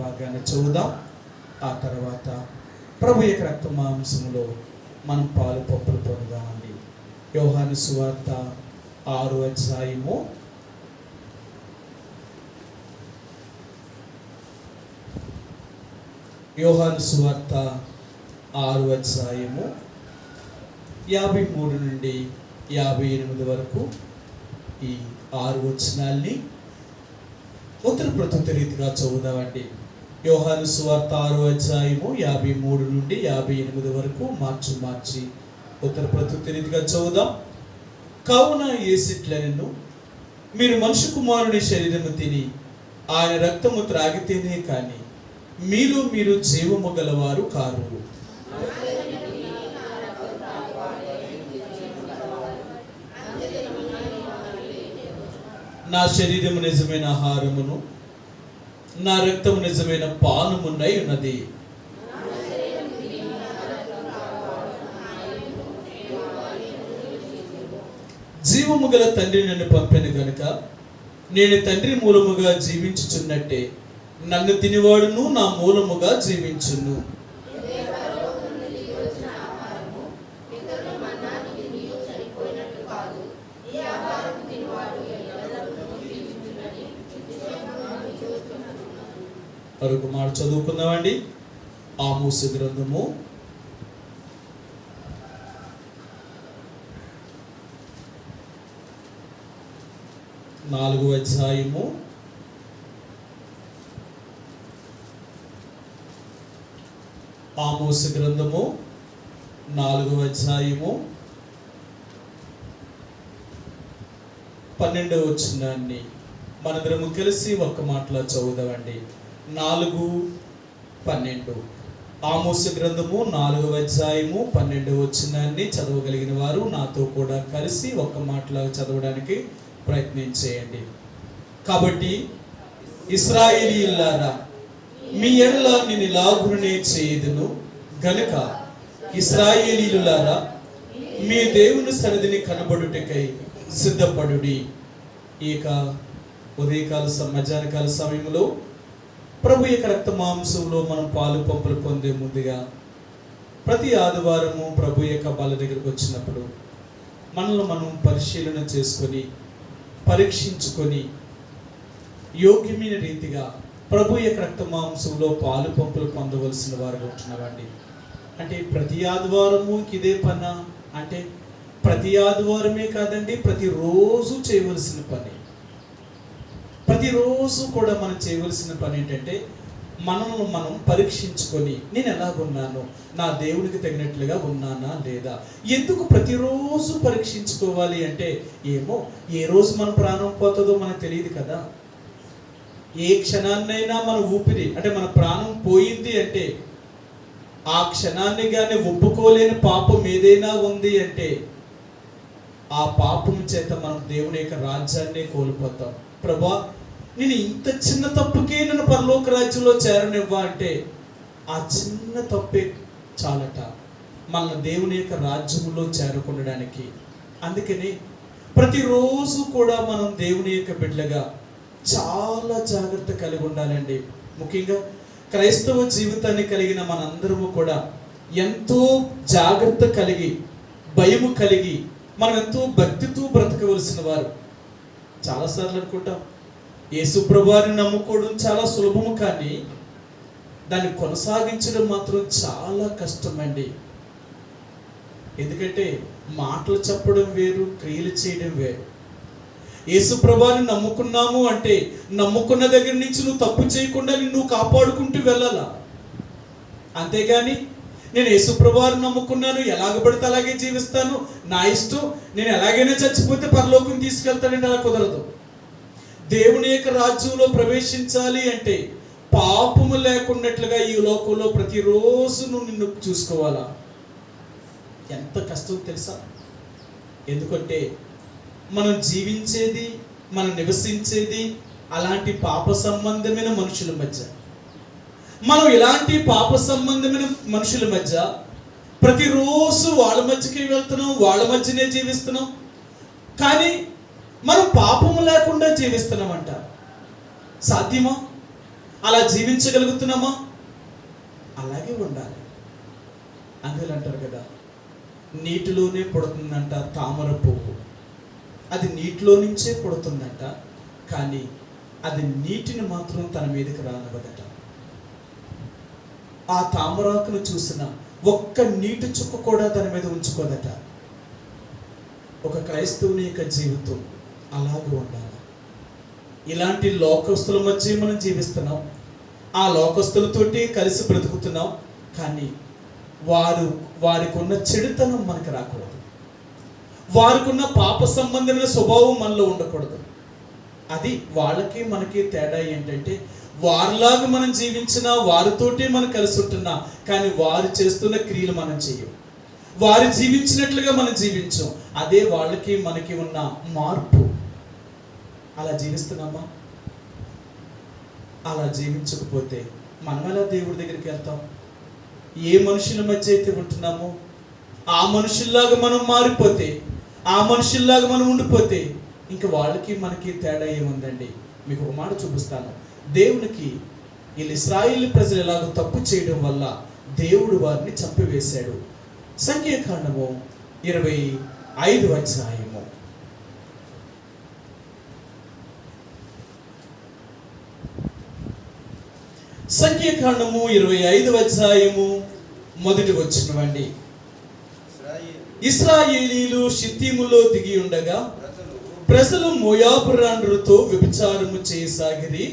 భాగాన్ని చదువుదాం. ఆ తర్వాత ప్రభు యొక్క రక్త మాంసంలో మనం పాలు పప్పులు పొందామండి. యోహాను సువార్త 6వ అధ్యాయము 53 నుండి 58 వరకు ఈ 6 వచనాల్ని ఉత్తర ప్రతుత్త రీతిగా చదువుదామండి. యోహాను సువార్త 6వ అధ్యాయము 53 నుండి 58 వరకు మార్చి ఉత్తర ప్రతుత్త రీతిగా చదువుదాం. కావున యేసిట్లనెను, మీరు మనుష్య కుమారుని శరీరము తిని ఆయన రక్తము త్రాగితేనే కానీ మీలో మీరు జీవము గలవారు కారు. నా శరీరము నిజమైన ఆహారమును, నా రక్తము నిజమైన పానమునై ఉన్నది. జీవము గల తండ్రి నన్ను పంపెను గనుక నేను తండ్రి మూలముగా జీవించుచున్నట్టే నన్ను తినివాడును నా మూలముగా జీవించును. మరొక మాట చదువుకుందామండి. ఆమోసు గ్రంథము 4వ అధ్యాయము 4వ అధ్యాయము 12వ వచనాన్ని మనందరము కలిసి ఒక్క మాటలో చదువుదామండి. 4:12 ఆమోసు గ్రంథము 4వ అధ్యాయము 12వ వచనాన్ని చదవగలిగిన వారు నాతో కూడా కలిసి ఒక్క మాటలో చదవడానికి ప్రయత్నం చేయండి. కాబట్టి ఇశ్రాయేలీయులారా, మీ ఎడల నేను ఇలాగునే చేయుదును గనుక ఇశ్రాయేలీయులారా, మీ దేవుని సన్నిధిని కనబడుటకై సిద్ధపడుడి. ఇక ఉదయకాల మధ్యాహ్నకాల సమయంలో ప్రభు యొక్క రక్త మాంసంలో మనం పాలు పంపులు పొందే ముందుగా ప్రతి ఆదివారము ప్రభు యొక్క బల్ల దగ్గరకు వచ్చినప్పుడు మనల్ని మనం పరిశీలన చేసుకొని పరీక్షించుకొని యోగ్యమైన రీతిగా ప్రభు యొక్క రక్త మాంసంలో పాలు పంపులు పొందవలసిన వారు ఉంటున్నామండి. అంటే ప్రతి ఆదివారము ఇదే పని అంటే ప్రతి ఆదివారమే కాదండి, ప్రతిరోజు చేయవలసిన పని. ప్రతిరోజు కూడా మనం చేయవలసిన పని ఏంటంటే మనల్ని మనం పరీక్షించుకొని నేను ఎలాగున్నాను, నా దేవునికి తగినట్లుగా ఉన్నానా లేదా. ఎందుకు ప్రతిరోజు పరీక్షించుకోవాలి అంటే ఏమో ఏ రోజు మన ప్రాణం పోతుందో మనకు తెలియదు కదా. ఏ క్షణాన్నైనా మన ఊపిరి అంటే మన ప్రాణం పోయింది అంటే ఆ క్షణాన్ని కానీ ఒప్పుకోలేని పాపం ఏదైనా ఉంది అంటే ఆ పాపం చేత మనం దేవుని యొక్క రాజ్యాన్ని కోల్పోతాం. ప్రభా, నేను ఇంత చిన్న తప్పుకే నన్ను పరలోక రాజ్యంలో చేరనివ్వా అంటే ఆ చిన్న తప్పే చాలట మన దేవుని యొక్క రాజ్యంలో చేరుకొనడానికి. అందుకని ప్రతిరోజు కూడా మనం దేవుని యొక్క బిడ్డలుగా చాలా జాగ్రత్త కలిగి ఉండాలండి. ముఖ్యంగా క్రైస్తవ జీవితాన్ని కలిగిన మనందరము కూడా ఎంతో జాగ్రత్త కలిగి భయము కలిగి మనం ఎంతో భక్తితో బ్రతకవలసిన వారు. చాలాసార్లు అనుకుంటాం యేసు ప్రభువుని నమ్ముకోవడం చాలా సులభము, కానీ దాన్ని కొనసాగించడం మాత్రం చాలా కష్టమండి. ఎందుకంటే మాటలు చెప్పడం వేరు, క్రియలు చేయడం వేరు. యేసు ప్రభువుని నమ్ముకున్నాము అంటే నమ్ముకున్న దగ్గర నుంచి నువ్వు తప్పు చేయకుండా నిన్ను కాపాడుకుంటూ వెళ్ళాలా. అంతేగాని నేను యేసు ప్రభువుని నమ్ముకున్నాను, ఎలాగ పడితే అలాగే జీవిస్తాను, నా ఇష్టం, నేను ఎలాగైనా చచ్చిపోతే పరలోకం తీసుకెళ్తానండి, అలా కుదరదు. దేవుని యొక్క రాజ్యంలో ప్రవేశించాలి అంటే పాపము లేకున్నట్లుగా ఈ లోకంలో ప్రతిరోజు నువ్వు నిన్ను చూసుకోవాలా. ఎంత కష్టం తెలుసా? ఎందుకంటే మనం జీవించేది, మనం నివసించేది అలాంటి పాప సంబంధమైన మనుషుల మధ్య. మనం ఇలాంటి పాప సంబంధమైన మనుషుల మధ్య ప్రతిరోజు వాళ్ళ మధ్యకి వెళ్తున్నాం, వాళ్ళ మధ్యనే జీవిస్తున్నాం. కానీ మనం పాపము లేకుండా జీవిస్తున్నామంట. సాధ్యమా? అలా జీవించగలుగుతున్నామా? అలాగే ఉండాలి. అందులో అంటారు కదా, నీటిలోనే పుడుతుందంట తామర పువ్వు. అది నీటిలో నుంచే పుడుతుందంట, కానీ అది నీటిని మాత్రం తన మీదకి రానివ్వదట. ఆ తామరాకును చూసిన ఒక్క నీటి చుక్క కూడా తన మీద ఉంచుకోదట. ఒక క్రైస్తవుని యొక్క జీవితం అలాగే ఉండాలి. ఇలాంటి లోకస్తుల మధ్య మనం జీవిస్తున్నాం, ఆ లోకస్తులతోటి కలిసి బ్రతుకుతున్నాం, కానీ వారికి ఉన్న చెడుతనం మనకు రాకూడదు. వారికి ఉన్న పాప సంబంధమైన స్వభావం మనలో ఉండకూడదు. అది వాళ్ళకి మనకి తేడా ఏంటంటే, వారిలాగా మనం జీవించినా, వారితోటే మనం కలిసి ఉంటున్నా, కానీ వారు చేస్తున్న క్రియలు మనం చెయ్యం. వారు జీవించినట్లుగా మనం జీవించాం. అదే వాళ్ళకి మనకి ఉన్న మార్పు. అలా జీవిస్తున్నామా? అలా జీవించకపోతే మనం ఎలా దేవుడి దగ్గరికి వెళ్తాం? ఏ మనుషుల మధ్య అయితే ఉంటున్నామో ఆ మనుషుల్లాగా మనం మారిపోతే, ఆ మనుషుల్లాగా మనం ఉండిపోతే ఇంకా వాళ్ళకి మనకి తేడా ఏముందండి? మీకు ఒక మాట చూపిస్తాను. దేవునికి వీళ్ళు ఇశ్రాయేలు ప్రజలు ఎలాగో తప్పు చేయడం వల్ల దేవుడు వారిని చంపివేశాడు. సంఖ్యాకాండము 25వ అధ్యాయము. సంఖ్యాకాండము 25వ అధ్యాయము మొదటి వచనమండి. ఇశ్రాయేలీలు షిత్తీములో దిగి ఉండగా ప్రజలు మోయాబురాండ్రుతో వ్యభిచారము చేయసాగిరి.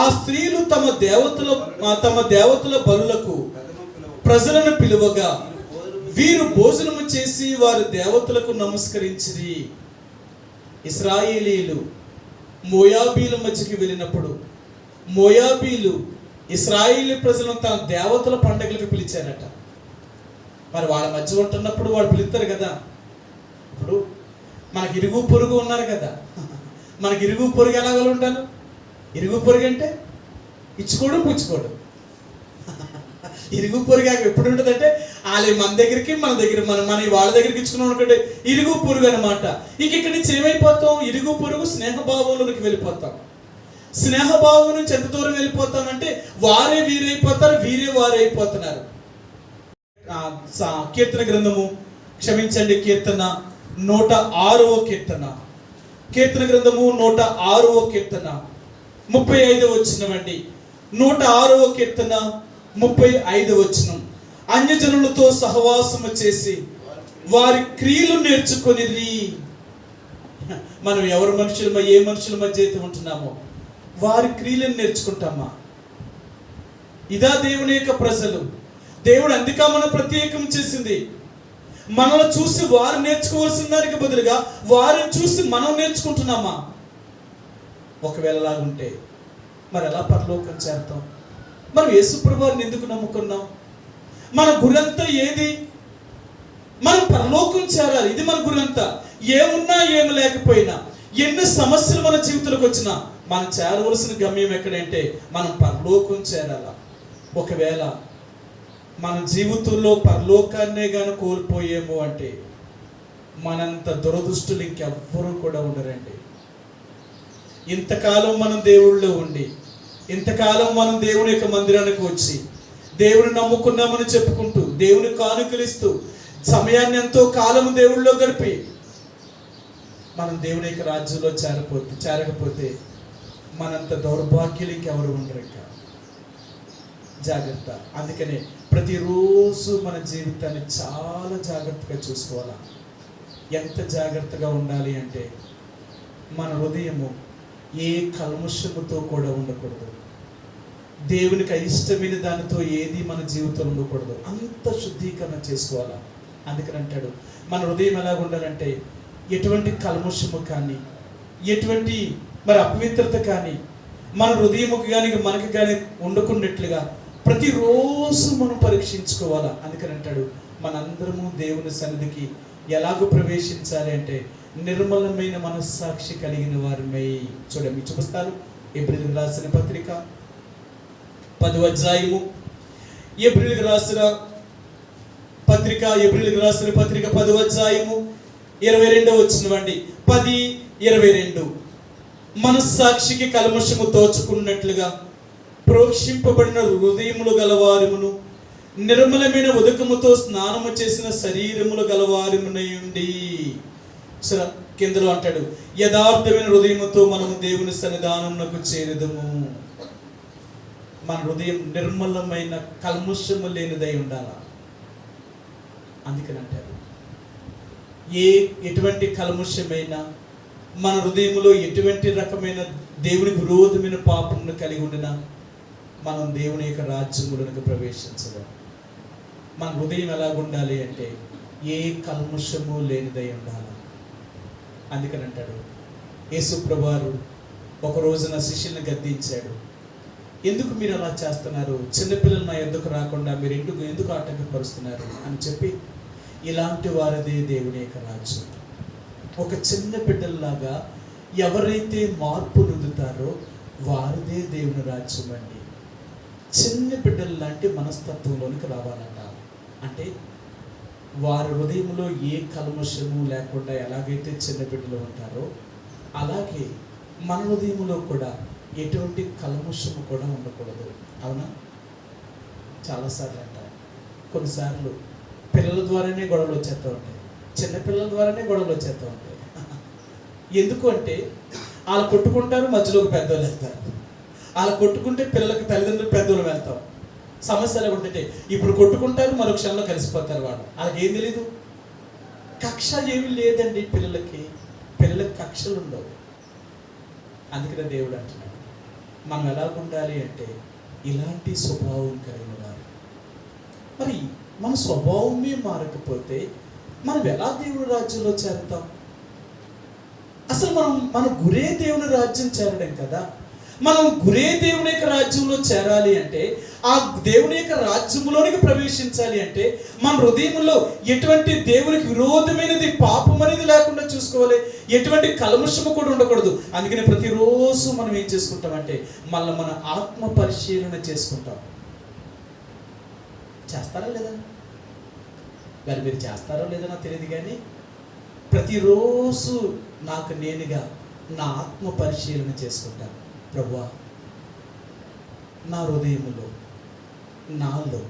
ఆ స్త్రీలు తమ దేవతల బలులకు ప్రజలను పిలువగా వీరు భోజనము చేసి వారి దేవతలకు నమస్కరించిరి. ఇశ్రాయేలీలు మోయాబీల మధ్యకి వెళ్ళినప్పుడు మోయాబీలు ఇశ్రాయేలీ ప్రజలను తన దేవతల పండుగలకు పిలిచారట. మరి వాళ్ళ మధ్య ఉంటున్నప్పుడు వాళ్ళు పిలుస్తారు కదా. ఇప్పుడు మనకి ఇరుగు పొరుగు ఉన్నారు కదా, మనకి ఇరుగు పొరుగు ఎలాగో ఉంటారు. ఇరుగు పొరుగు అంటే ఇచ్చుకోవడం పుచ్చుకోవడం. ఇరుగు పొరుగు ఎప్పుడు ఉంటుంది అంటే వాళ్ళ మన దగ్గరికి మన దగ్గర మన వాళ్ళ దగ్గరికి ఇచ్చుకున్నాం అనుకుంటే ఇరుగు పొరుగు అనమాట. ఇక్కడి నుంచి ఏమైపోతాం? ఇరుగు పొరుగు స్నేహభావంలోకి వెళ్ళిపోతాం. స్నేహభావం నుంచి ఎంత దూరం వెళ్ళిపోతామంటే వారే వీరైపోతారు, వీరే వారే అయిపోతున్నారు. కీర్తన గ్రంథము, క్షమించండి, కీర్తన 106వ కీర్తన, కీర్తన గ్రంథము 106వ కీర్తన 35వ వచనమండి. 106వ కీర్తన 35వ వచనం. అన్యజనులతో సహవాసము చేసి వారి క్రియలు నేర్చుకొనిరి. మనం ఎవరి మనుషుల ఏ మనుషుల మధ్య అయితే ఉంటున్నామో వారి క్రియలను నేర్చుకుంటామా? ఇదా దేవుని యొక్క ప్రజలు. దేవుడు అందుక మనం ప్రత్యేకం చేసింది. మనల్ని చూసి వారు నేర్చుకోవాల్సిన దానికి బదులుగా వారిని చూసి మనం నేర్చుకుంటున్నామా? ఒకవేళ అలాగుంటే మరి ఎలా పరలోకం చేరుతాం? మనం యేసుప్రభు వారిని ఎందుకు నమ్ముకున్నాం? మన గురంతా ఏది? మనం పరలోకం చేరాలి. ఇది మన గురంతా. ఏమున్నా ఏమి లేకపోయినా, ఎన్ని సమస్యలు మన జీవితంలోకి వచ్చినా మనం చేరవలసిన గమ్యం ఎక్కడంటే మనం పరలోకం చేరాల. ఒకవేళ మన జీవితంలో పరలోకాన్నే కానీ కోల్పోయేమో అంటే మనంత దురదృష్టులు ఇంకెవ్వరూ కూడా ఉండరండి. ఇంతకాలం మనం దేవుళ్ళో ఉండి, ఇంతకాలం మనం దేవుని యొక్క మందిరానికి వచ్చి దేవుని నమ్ముకున్నామని చెప్పుకుంటూ, దేవుని కానుకలిస్తూ, సమయాన్ని ఎంతో కాలము దేవుళ్ళో గడిపి మనం దేవుని యొక్క రాజ్యంలో చేరకపోతే మనంత దౌర్భాగ్యులు ఇంకెవరు ఉండరు. ఇంకా జాగ్రత్త. అందుకనే ప్రతిరోజు మన జీవితాన్ని చాలా జాగ్రత్తగా చూసుకోవాలి. ఎంత జాగ్రత్తగా ఉండాలి అంటే మన హృదయము ఏ కల్మషముతో కూడా ఉండకూడదు. దేవునికి అయిష్టమైన దానితో ఏది మన జీవితంలో ఉండకూడదు. అంత శుద్ధీకరణ చేసుకోవాలా. అందుకని అంటాడు మన హృదయం ఎలాగ ఉండాలంటే ఎటువంటి కల్మషము కానీ, ఎటువంటి మరి అపవిత్రత కానీ మన హృదయముకు కానీ మనకి కానీ ఉండకున్నట్లుగా ప్రతిరోజు మనం పరీక్షించుకోవాలా. అందుకని అంటాడు మనందరము దేవుని సన్నిధికి ఎలాగో ప్రవేశించాలి అంటే నిర్మలమైన మనస్సాక్షి కలిగిన వారిమై. చూడండి, చూపిస్తాను. ఏప్రిల్కి రాసిన పత్రిక 10వ అధ్యాయము, ఏప్రిల్కి రాసిన పత్రిక 10వ అధ్యాయము 22వ వచనమండి. 10:22. మనస్సాక్షికి కల్మషము తోచుకున్నట్లుగా ప్రోక్షింపబడిన హృదయములు గలవారిమును నిర్మలమైన ఉదకముతో స్నానము చేసిన శరీరములు గలవారిమునయుండి. సరే, కిందలో అంటాడు, యథార్థమైన హృదయముతో మనము దేవుని సన్నిధానమునకు చేరుదము. మన హృదయం నిర్మలమైన కల్ముషము లేనిదై ఉండాల. అందుకని అంటారు, ఎటువంటి కల్ముషమైనా మన హృదయంలో ఎటువంటి రకమైన దేవునికి విరోధమైన పాపమును కలిగి ఉండినా మనం దేవుని యొక్క రాజ్యములకు ప్రవేశించలేం. మన హృదయం ఎలాగుండాలి అంటే ఏ కల్ముషము లేనిదై ఉండాలి. అందుకని అంటాడు, యేసు ప్రభువారు ఒక రోజున శిష్యుల్ని గద్దించాడు. ఎందుకు మీరు అలా చేస్తున్నారు? చిన్నపిల్లలు నా ఎద్దుకు రాకుండా మీరు ఎందుకు ఆటంకపరుస్తున్నారు అని చెప్పి, ఇలాంటి వారిదే దేవుని యొక్క రాజ్యం. ఒక చిన్న బిడ్డల్లాగా ఎవరైతే మార్పు నొందుతారో వారిదే దేవుని రాజ్యం అండి. చిన్న బిడ్డల లాంటి మనస్తత్వంలోనికి రావాలట. అంటే వారి హృదయంలో ఏ కల్మషము లేకుండా ఎలాగైతే చిన్న బిడ్డలు ఉంటారో అలాగే మన హృదయంలో కూడా ఎటువంటి కల్మషము కూడా ఉండకూడదు. అవునా? చాలాసార్లు అంటారు, కొన్నిసార్లు పిల్లల ద్వారానే గొడవలు వచ్చేస్తూ ఉంటాయి, చిన్నపిల్లల ద్వారానే గొడవలు వచ్చేస్తూ ఉంటాయి. ఎందుకు అంటే వాళ్ళు కొట్టుకుంటారు, మధ్యలోకి పెద్దోళ్ళు వెళ్తారు. వాళ్ళు కొట్టుకుంటే పిల్లలకి తల్లిదండ్రులు పెద్దోళ్ళు వెళ్తాం. సమస్యలు ఉంటుంటే ఇప్పుడు కొట్టుకుంటారు, మరో క్షణంలో కలిసిపోతారు. వాళ్ళకి ఏం తెలీదు, కక్ష ఏమీ లేదండి. పిల్లలకి కక్షలు ఉండవు. అందుకనే దేవుడు అంటున్నాడు, మనం ఎలా ఉండాలి అంటే ఇలాంటి స్వభావం కలిగిన వారు. మరి మన స్వభావమే మారకపోతే మనం ఎలా దేవుని రాజ్యంలో చేరుతాం? అసలు మన గురే దేవుని రాజ్యం చేరడం కదా. మనం గురే దేవుని యొక్క రాజ్యంలో చేరాలి అంటే, ఆ దేవుని యొక్క రాజ్యంలోనికి ప్రవేశించాలి అంటే మన హృదయంలో ఎటువంటి దేవునికి విరోధమైనది పాపం అనేది లేకుండా చూసుకోవాలి. ఎటువంటి కల్మషము కూడా ఉండకూడదు. అందుకని ప్రతిరోజు మనం ఏం చేసుకుంటామంటే మళ్ళీ మన ఆత్మ పరిశీలన చేసుకుంటాం. చేస్తారా లేదా? మరి మీరు చేస్తారో లేదో నాకు తెలియదు, కానీ ప్రతిరోజు నాకు నేనుగా నా ఆత్మ పరిశీలన చేసుకుంటాను. ప్రభువా, నా హృదయములో నాలో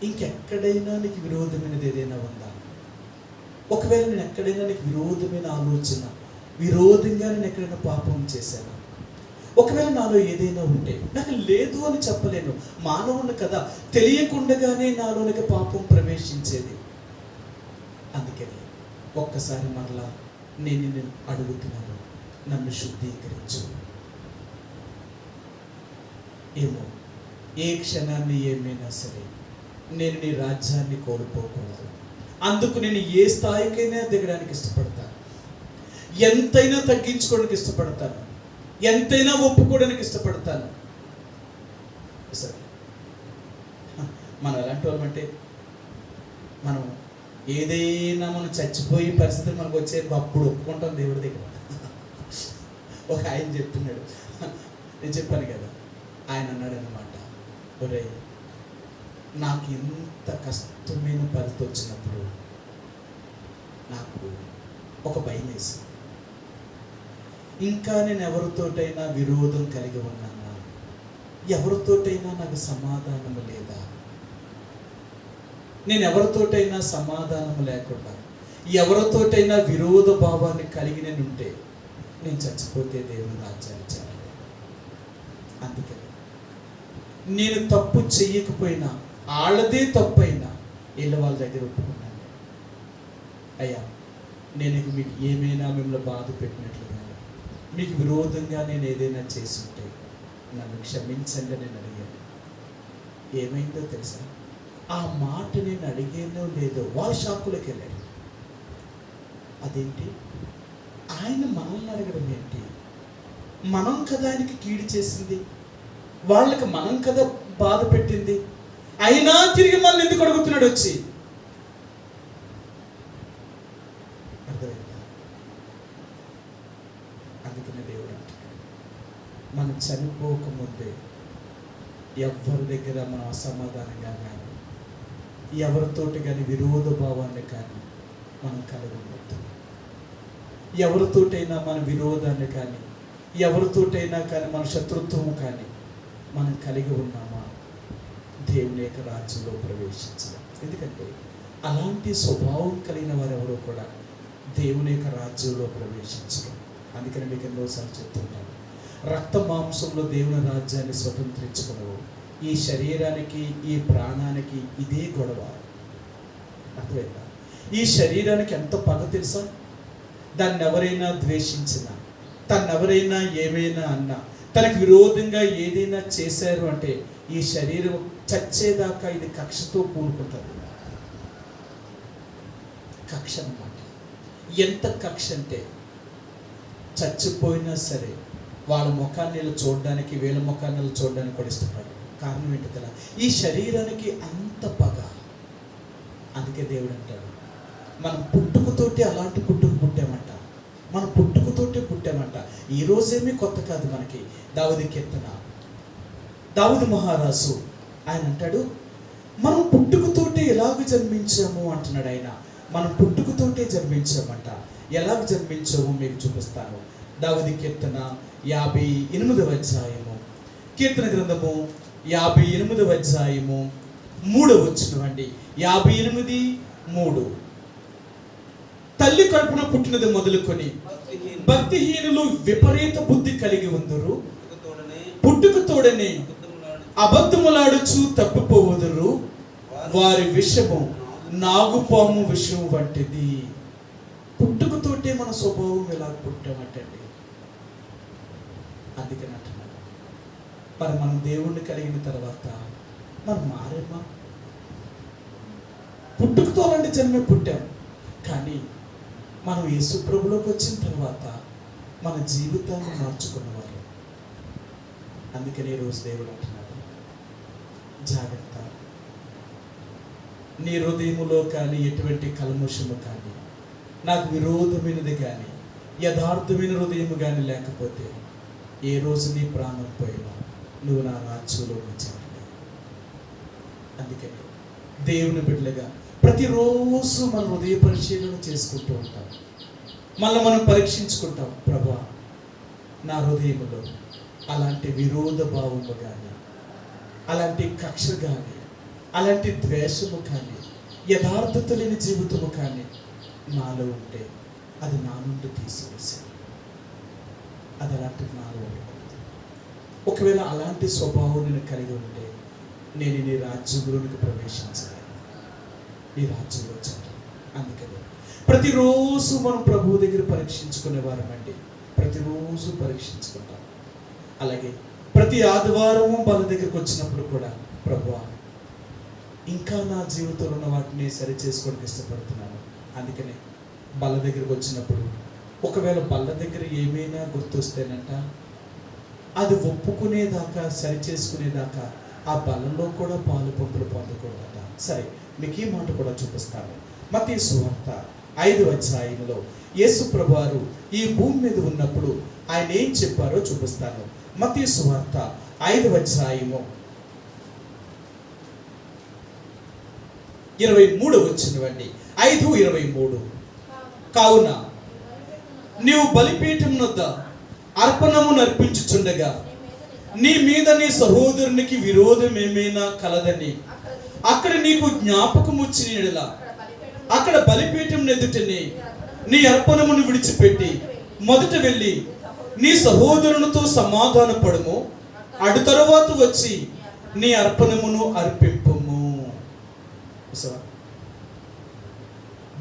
ఇంకెక్కడైనా నీకు విరోధమైనది ఏదైనా ఉందా? ఒకవేళ నేను ఎక్కడైనా నీకు విరోధమైన ఆలోచన, విరోధంగా నేను ఎక్కడైనా పాపం చేశాను, ఒకవేళ నాలో ఏదైనా ఉంటే, నాకు లేదు అని చెప్పలేను, మానవుని కదా, తెలియకుండానే నాలోనికి పాపం ప్రవేశించేది. అందుకని ఒక్కసారి మరలా నేను అడుగుతున్నాను, నన్ను శుద్ధీకరించు. ఏమో ఏ క్షణాన్ని ఏమైనా సరే నేను నీ రాజ్యాన్ని కోల్పోకూడదు. అందుకు నేను ఏ స్థాయికైనా దిగడానికి ఇష్టపడతాను, ఎంతైనా తగ్గించుకోవడానికి ఇష్టపడతాను, ఎంతైనా ఒప్పుకోవడానికి ఇష్టపడతాను. సరే, మనం ఎలాంటి వాళ్ళమంటే మనం ఏదైనా మనం చచ్చిపోయే పరిస్థితి మనకు వచ్చే అప్పుడు ఒప్పుకుంటాం దేవుడి దగ్గర. ఒక ఆయన చెప్తున్నాడు, నేను చెప్పాను కదా, ఆయన అన్నాడు అన్నమాట, ఒరే నాకు ఇంత కష్టమైన పరిస్థితి వచ్చినప్పుడు నాకు ఒక భయం వేసి, ఇంకా నేను ఎవరితోటైనా విరోధం కలిగి ఉన్నానా, ఎవరితోటైనా నాకు సమాధానము లేదా, నేను ఎవరితోటైనా సమాధానము లేకుండా ఎవరితోటైనా విరోధ భావాన్ని కలిగి నేను ఉంటే నేను చచ్చిపోతే దేవుని రాజ్యాన్ని చేరాలి. అందుకని నేను తప్పు చెయ్యకపోయినా, వాళ్ళదే తప్పైనా వీళ్ళ వాళ్ళ దగ్గర ఒప్పుకున్నాను, అయ్యా నేను మీకు ఏమైనా మిమ్మల్ని బాధ పెట్టినట్లుగా, మీకు విరోధంగా నేను ఏదైనా చేసి ఉంటే నన్ను క్షమించండి నేను అడిగాను. ఏమైందో తెలుసా? ఆ మాట నేను అడిగానో లేదో వాళ్ళ షాకులోకి వెళ్ళాడు. అదేంటి, ఆయన మనల్ని అడగడం ఏంటి? మనం కదా ఆయనకి కీడు చేసింది, వాళ్ళకి మనం కదా బాధ పెట్టింది, అయినా తిరిగి మనల్ని ఎందుకు అడుగుతున్నాడు వచ్చి? అర్థమైందా? అందుకనే దేవుడు అంటున్నాడు, మనం చనిపోకముందే ఎవరి దగ్గర మనం అసమాధానంగా కానీ, ఎవరితోటి కానీ విరోధ భావాన్ని కానీ మనం కలిగి ఉండొద్దు. ఎవరితోటైనా మన విరోధాన్ని కానీ, ఎవరితోటైనా కానీ మన శత్రుత్వము కానీ మనం కలిగి ఉన్నామా దేవుని యొక్క రాజ్యంలో ప్రవేశించలేం. ఎందుకంటే అలాంటి స్వభావం కలిగిన వారు ఎవరో కూడా దేవుని యొక్క రాజ్యంలో ప్రవేశించరు. అందుకని మీకు ఎన్నోసార్లు చెప్తున్నాను, రక్త మాంసంలో దేవుని రాజ్యాన్ని స్వతంత్రించుకున్నావు. ఈ శరీరానికి ఈ ప్రాణానికి ఇదే గొడవ. అర్థమైందా? ఈ శరీరానికి ఎంత పగ తెలుసా? దాన్ని ఎవరైనా ద్వేషించినా, తను ఎవరైనా ఏమైనా అన్నా, తనకు విరోధంగా ఏదైనా చేశారు అంటే ఈ శరీరం చచ్చేదాకా ఇది కక్షతో కూడుకుంటుంది. కక్ష అన్నమాట. ఎంత కక్ష అంటే చచ్చిపోయినా సరే వాళ్ళ ముఖాన్ని చూడడానికి, వీళ్ళ ముఖాన్ని చూడడానికి కూడా ఇష్టపడరు. కారణం ఏంటి కదా? ఈ శరీరానికి అంత పగ. అందుకే దేవుడు అంటాడు, మనం పుట్టుకతోటి అలాంటి పుట్టామంట. మనం పుట్టుకతోటే పుట్టామంట. ఈ రోజేమీ కొత్త కాదు మనకి. దావీదు కీర్తన, దావీదు మహారాజు ఆయన అంటాడు, మనం పుట్టుకతోటే ఎలాగ జన్మించాము అంటున్నాడు ఆయన. మనం పుట్టుకతోటే జన్మించామంట. ఎలాగ జన్మించామో మీకు చూపిస్తాను. దావీదు కీర్తన 58వ అధ్యాయము, కీర్తన గ్రంథము 58వ అధ్యాయము 3వ వచనం అండి. 58:3. తల్లి కడుపున పుట్టినది మొదలుకొని భక్తిహీనులు విపరీత బుద్ధి కలిగి ఉందరు, పుట్టుకతోడనే అబద్ధములాడుచు తప్పిపోవుదురు, వారి విషము నాగుపాము విషయం వంటిది. పుట్టుకతోటే మన స్వభావం ఎలా పుట్టామంటండి. అందుకని అంటున్నాను, మరి మనం దేవుణ్ణి కలిగిన తర్వాత మనం మారేమా? పుట్టుకతో అలాంటి జన్మే పుట్టాం, కానీ మనం యేసు ప్రభులోకి వచ్చిన తర్వాత మన జీవితాన్ని మార్చుకున్నవారు. అందుకని ఈరోజు దేవుడు అంటున్నాడు, జాగ్రత్త, నీ హృదయములో కానీ ఎటువంటి కల్మషము కానీ, నాకు విరోధమైనది కానీ యథార్థమైన హృదయము కానీ లేకపోతే ఏ రోజు నీ ప్రాణం పోయినా నువ్వు నా రాజ్యంలో చేరలేవు. అందుకని దేవుని బిడ్డలుగా ప్రతిరోజు మన హృదయ పరిశీలన చేసుకుంటూ ఉంటాం. మళ్ళీ మనం పరీక్షించుకుంటాం, ప్రభువా నా హృదయంలో అలాంటి విరోధ భావము కానీ, అలాంటి కక్ష కానీ, అలాంటి ద్వేషము కానీ, యథార్థత లేని జీవితము కానీ నాలో ఉంటే అది నా నుండి తీసివేసి, అది అలాంటిది నాలో ఉండకూడదు. ఒకవేళ అలాంటి స్వభావం నేను కలిగి ఉంటే నేను నీ రాజ్యంలోనికి ప్రవేశించాలి, నీ రాజ్యంలో వచ్చాను. అందుకని ప్రతిరోజు మనం ప్రభువు దగ్గర పరీక్షించుకునేవారమండి. ప్రతిరోజు పరీక్షించుకుంటాం. అలాగే ప్రతి ఆదివారము వాళ్ళ దగ్గరికి వచ్చినప్పుడు కూడా, ప్రభువా ఇంకా నా జీవితంలో ఉన్న వాటిని సరి చేసుకోవడానికి ఇష్టపడుతున్నాను. అందుకని బల్ల దగ్గరికి వచ్చినప్పుడు ఒకవేళ బల్ల దగ్గర ఏమైనా గుర్తొస్తేనంట, అది ఒప్పుకునేదాకా, సరి చేసుకునేదాకా ఆ బల్లలో కూడా పాలు పంపులు పొందకూడదట. సరే, మీకు ఈ మాట కూడా చూపిస్తాను. మత్తయి సువార్త 5వ అధ్యాయంలో యేసు ప్రభువారు ఈ భూమి మీద ఉన్నప్పుడు ఆయన ఏం చెప్పారో చూపిస్తాను. మత్తయి సువార్త 5వ అధ్యాయము 23వ వచనమండి. 5:23. కావున నీవు బలిపీఠం వద్ద అర్పణము నర్పించుచుండగా నీ మీద నీ సహోదరునికి విరోధం ఏమైనా కలదని అక్కడ నీకు జ్ఞాపకం వచ్చిన యెడల అక్కడ బలిపీఠం ఎదుటనే నీ అర్పణమును విడిచిపెట్టి మొదట వెళ్ళి నీ సహోదరునితో సమాధాన పడము, అటు తరువాత వచ్చి నీ అర్పణమును అర్పింపము.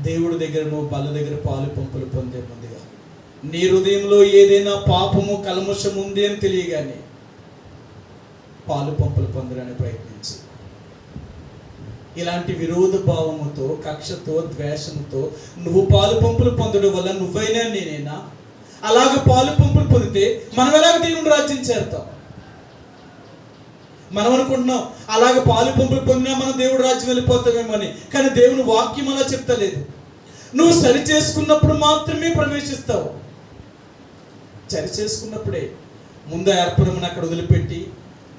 దేవుడి దగ్గర నువ్వు బల్ల దగ్గర పాలు పంపులు పొందే ముందుగా నీ హృదయంలో ఏదైనా పాపము కల్మషం ఉంది అని తెలియగానే పాలు పంపులు పొందడానికి ప్రయత్నించి, ఇలాంటి విరోధ భావముతో, కక్షతో, ద్వేషముతో నువ్వు పాలు పంపులు పొందడం వల్ల నువ్వైనా నేనైనా అలాగ పాలు పంపులు పొందితే మనం ఎలాగ దేవుని రాజ్యం చేరుతాం? మనం అనుకుంటున్నాం అలాగ పాలు పంపులు పొందినా మనం దేవుడి రాజ్యం వెళ్ళిపోతామేమో అని. కానీ దేవుని వాక్యం అలా చెప్తలేదు. నువ్వు సరి చేసుకున్నప్పుడు మాత్రమే ప్రవేశిస్తావు. సరి చేసుకున్నప్పుడే. ముందు అర్పణమును అక్కడ వదిలిపెట్టి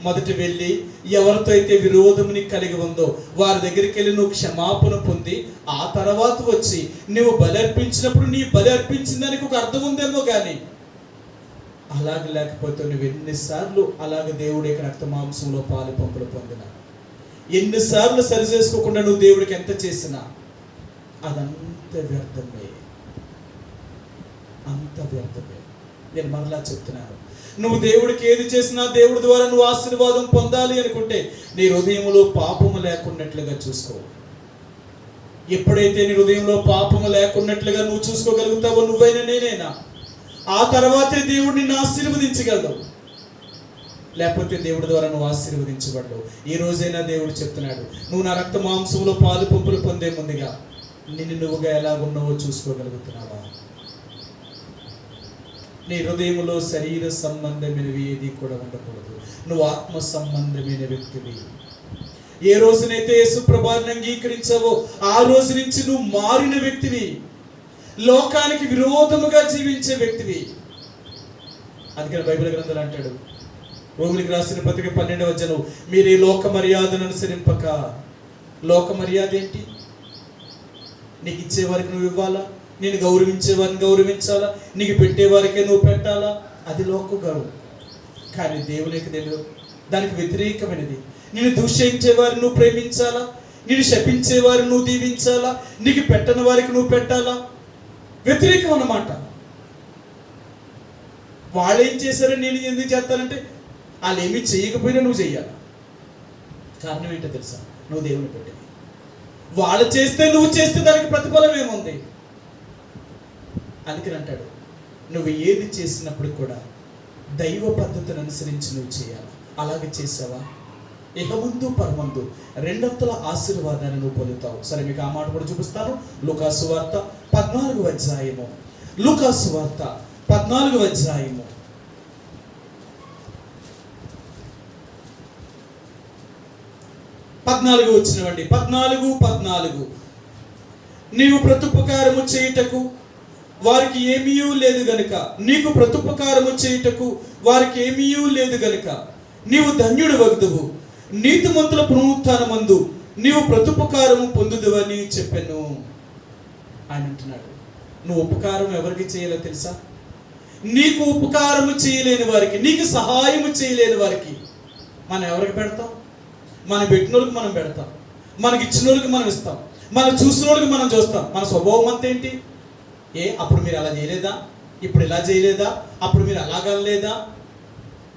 మొదట వెళ్ళి ఎవరితో అయితే విరోధముని కలిగి ఉందో వారి దగ్గరికి వెళ్ళి నువ్వు క్షమాపణ పొంది ఆ తర్వాత వచ్చి నువ్వు బలి అర్పించినప్పుడు నీ బలి అర్పించిన దానికి ఒక అర్థం ఉందేమో కానీ అలాగ లేకపోతే నువ్వు ఎన్నిసార్లు అలాగ దేవుడి యొక్క రక్త మాంసంలో పాలు పంపులు పొందినా, ఎన్నిసార్లు సరి చేసుకోకుండా నువ్వు దేవుడికి ఎంత చేసినా అదంత వ్యర్థమే, అంత వ్యర్థమే. నేను మరలా చెప్తున్నాను, నువ్వు దేవుడికి ఏది చేసినా దేవుడి ద్వారా నువ్వు ఆశీర్వాదం పొందాలి అనుకుంటే నీ హృదయంలో పాపము లేకున్నట్లుగా చూసుకో. ఎప్పుడైతే నీ హృదయంలో పాపము లేకున్నట్లుగా నువ్వు చూసుకోగలుగుతావో, నువ్వైనా నేనైనా, ఆ తర్వాతే దేవుడు నిన్ను ఆశీర్వదించగలవు. లేకపోతే దేవుడి ద్వారా నువ్వు ఆశీర్వదించబడవు. ఈ రోజైనా దేవుడు చెప్తున్నాడు, నువ్వు నా రక్త మాంసంలో పాలు పంపులు పొందే ముందుగా నిన్ను నువ్వుగా ఎలా ఉన్నావో చూసుకోగలుగుతున్నావా? నీ హృదయంలో శరీర సంబంధమైనవి ఏది కూడా ఉండకూడదు. నువ్వు ఆత్మ సంబంధమైన వ్యక్తివి. ఏ రోజునైతే యేసు ప్రభువుని అంగీకరించావో ఆ రోజు నుంచి నువ్వు మారిన వ్యక్తివి, లోకానికి విరోధముగా జీవించే వ్యక్తివి. అందుకని బైబిల్ గ్రంథాలు అంటాడు, రోమిలికి రాసిన పత్రిక 12వ అధ్యాయం, మీరు ఈ లోక మర్యాదను అనుసరింపక. లోక మర్యాద ఏంటి? నీకు ఇచ్చేవారికి నువ్వు ఇవ్వాలా, నేను గౌరవించే వారిని గౌరవించాలా, నీకు పెట్టేవారికే నువ్వు పెట్టాలా, అది లోక గౌరవం. కానీ దేవునికి తెలియదు, దానికి వ్యతిరేకమైనది. నేను దూషించే వారిని నువ్వు ప్రేమించాలా, నేను శపించే వారిని నువ్వు దీవించాలా, నీకు పెట్టని వారికి నువ్వు పెట్టాలా, వ్యతిరేకం అన్నమాట. వాళ్ళు ఏం చేశారని నేను ఎందుకు చేస్తానంటే, వాళ్ళు ఏమీ చేయకపోయినా నువ్వు చెయ్యాలి. కారణం ఏంటో తెలుసా? నువ్వు దేవుని పెట్టేది. వాళ్ళు చేస్తే నువ్వు చేస్తే దానికి ప్రతిఫలం ఏముంది? అందుకని అంటాడు, నువ్వు ఏది చేసినప్పుడు కూడా దైవ పద్ధతిని అనుసరించి నువ్వు చేయాలి. అలాగే చేసావా, ఇక ముందు పరమందు రెండంతల ఆశీర్వాదాన్ని నువ్వు పొందుతావు. సరే, మీకు ఆ మాట కూడా చూపిస్తాను. లూకాసు వార్త 14వ అధ్యాయము, లూకాసు వార్త 14వ అధ్యాయము 14 వచ్చినవండి. 14 నీవు ప్రత్యుపకారము చేయుటకు వారికి ఏమీ లేదు గనుక, నీకు ప్రత్యుపకారము చేయుటకు వారికి ఏమీ లేదు గనుక నీవు ధన్యుడు వగుదువు. నీతిమంతుల పునరుత్థానమందు నీవు ప్రత్యుపకారము పొందుదువని చెప్పాను. ఆయన అంటున్నాడు, నువ్వు ఉపకారం ఎవరికి చేయాలో తెలుసా? నీకు ఉపకారము చేయలేని వారికి, నీకు సహాయము చేయలేని వారికి మనం ఎవరికి పెడతాం? మనం పెట్టిన వాళ్ళకి మనం పెడతాం, మనకి ఇచ్చిన వాళ్ళకి మనం ఇస్తాం, మనం చూసిన వాళ్ళకి మనం చూస్తాం. మన స్వభావం అంతా ఏంటి? అప్పుడు మీరు అలా చేయలేదా, ఇప్పుడు ఇలా చేయలేదా, అప్పుడు మీరు అలాగలేదా,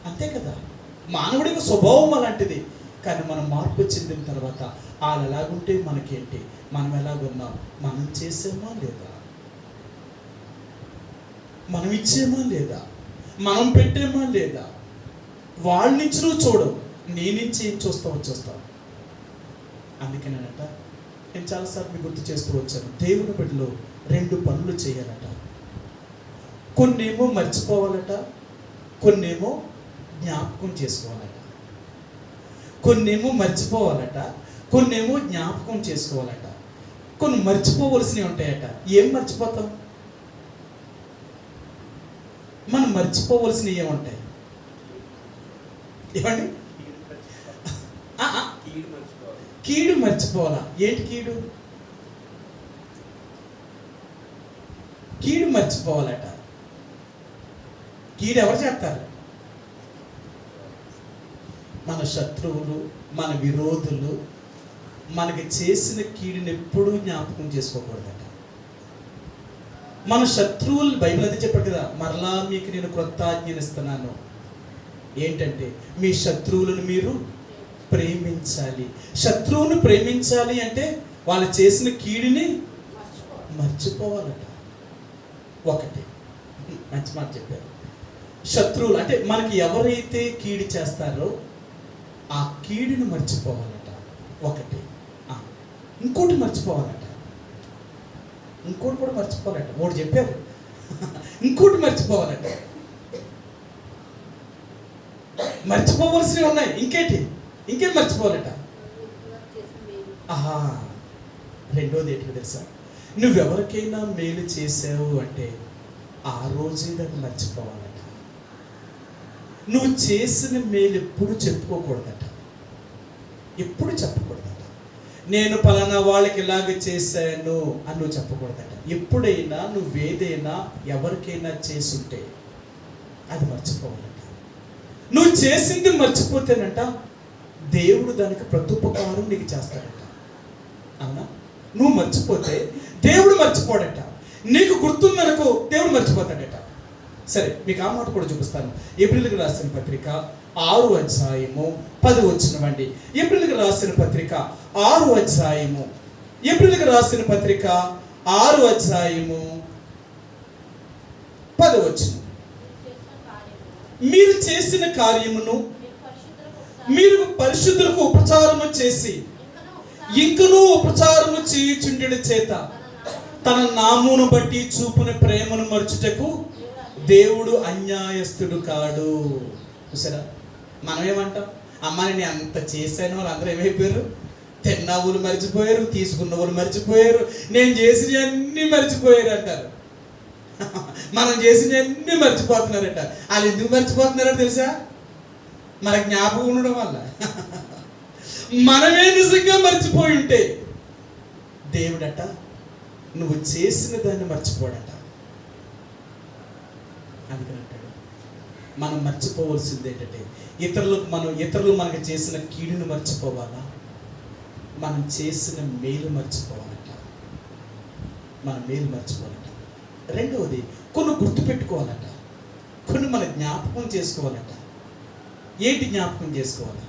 అంతే కదా. మానవుడి యొక్క స్వభావం అలాంటిది. కానీ మనం మార్పు చెందిన తర్వాత వాళ్ళు ఎలాగుంటే మనకేంటి, మనం ఎలాగున్నాం, మనం చేసామా లేదా, మనం ఇచ్చేమా లేదా, మనం పెట్టేమా లేదా, వాళ్ళ నుంచి నువ్వు చూడవు, నీ నుంచి ఏం చూస్తావు. అందుకేనంట నేను చాలాసార్లు మీకు గుర్తు చేస్తూ వచ్చాను, దేవుని బిడ్డలో 2 పనులు చేయాలట. కొన్నేమో మర్చిపోవాలట, కొన్నేమో జ్ఞాపకం చేసుకోవాలట. కొన్నేమో మర్చిపోవాలట, కొన్నేమో జ్ఞాపకం చేసుకోవాలట. కొన్ని మర్చిపోవలసినవి ఉంటాయట. ఏం మర్చిపోతాం? మనం మర్చిపోవలసినవి ఏముంటాయి? ఏమండి? కీడు మర్చిపోవాలా? ఏంటి కీడు? కీడు మర్చిపోవాలట. కీడు ఎవరు చేస్తారు? మన శత్రువులు, మన విరోధులు మనకి చేసిన కీడుని ఎప్పుడూ జ్ఞాపకం చేసుకోకూడదట. మన శత్రువులు, బైబిల్ అయితే చెప్పారు కదా, మరలా మీకు నేను క్రొత్త ఆజ్ఞనిస్తున్నాను. ఏంటంటే మీ శత్రువులను మీరు ప్రేమించాలి. శత్రువును ప్రేమించాలి అంటే వాళ్ళు చేసిన కీడుని మర్చిపోవాలట. ఒకటి మంచి మాట చెప్పారు. శత్రువులు అంటే మనకి ఎవరైతే కీడు చేస్తారో ఆ కీడుని మర్చిపోవాలట. ఒకటి. ఇంకోటి మర్చిపోవాలట. ఇంకోటి కూడా మర్చిపోవాలట. 3 చెప్పారు. ఇంకోటి మర్చిపోవాలట. మర్చిపోవలసినవి ఉన్నాయి. ఇంకేం మర్చిపోవాలట. రెండోది ఏంటో తెలుసా? నువ్వెవరికైనా మేలు చేసావు అంటే ఆ రోజే దాన్ని మర్చిపోవాలట. నువ్వు చేసిన మేలు ఎప్పుడు చెప్పుకోకూడదట, ఎప్పుడు చెప్పకూడదట. నేను పలానా వాళ్ళకి ఇలాగ చేశాను అని నువ్వు చెప్పకూడదట. ఎప్పుడైనా నువ్వేదైనా ఎవరికైనా చేసుంటే అది మర్చిపోవాలంట. నువ్వు చేసింది మర్చిపోతేనంట దేవుడు దానికి ప్రత్యుపకారం నీకు చేస్తాడంట. అవునా? నువ్వు మర్చిపోతే దేవుడు మర్చిపోడట. నీకు గుర్తుందనుకో దేవుడు మర్చిపోతాడట. సరే, మీకు ఆ మాట కూడా చూపిస్తాను. ఏప్రిల్కి రాసిన పత్రిక 6వ అధ్యాయము 10 వచనమండి. ఏప్రిల్కి రాసిన పత్రిక 6వ అధ్యాయము, ఏప్రిల్కి రాసిన పత్రిక 6వ అధ్యాయము 10 వచనం. మీరు చేసిన కార్యమును మీరు పరిశుద్ధులకు ఉపచారము చేసి ఇంకనూ ఉపచారము చేయుచుండెడు చేత తన నామమును బట్టి చూపున ప్రేమను మర్చుటకు దేవుడు అన్యాయస్తుడు కాడు. చూసారా? మనం ఏమంటాం? అమ్మ నేను అంత చేశాను, వాళ్ళు అందరూ ఏమైపోయారు? తిన్న ఊళ్ళు మర్చిపోయారు, తీసుకున్న ఊళ్ళు మర్చిపోయారు, నేను చేసినవన్నీ మర్చిపోయారు అంటారు. మనం చేసినవన్నీ మర్చిపోతున్నారట. వాళ్ళు ఎందుకు మర్చిపోతున్నారో తెలుసా? మన జ్ఞాపకం ఉండడం వల్ల. మనమే నిజంగా మర్చిపోయి ఉంటే దేవుడట నువ్వు చేసిన దాన్ని మర్చిపోడట. అందుకని అంటాడు మనం మర్చిపోవలసింది ఏంటంటే ఇతరులు మనకు చేసిన కీడును మర్చిపోవాలా, మనం చేసిన మేలు మర్చిపోవాలట. మన మేలు మర్చిపోవాలట. రెండవది, కొన్ని గుర్తుపెట్టుకోవాలట, కొన్ని మన జ్ఞాపకం చేసుకోవాలట. ఏంటి జ్ఞాపకం చేసుకోవాలి?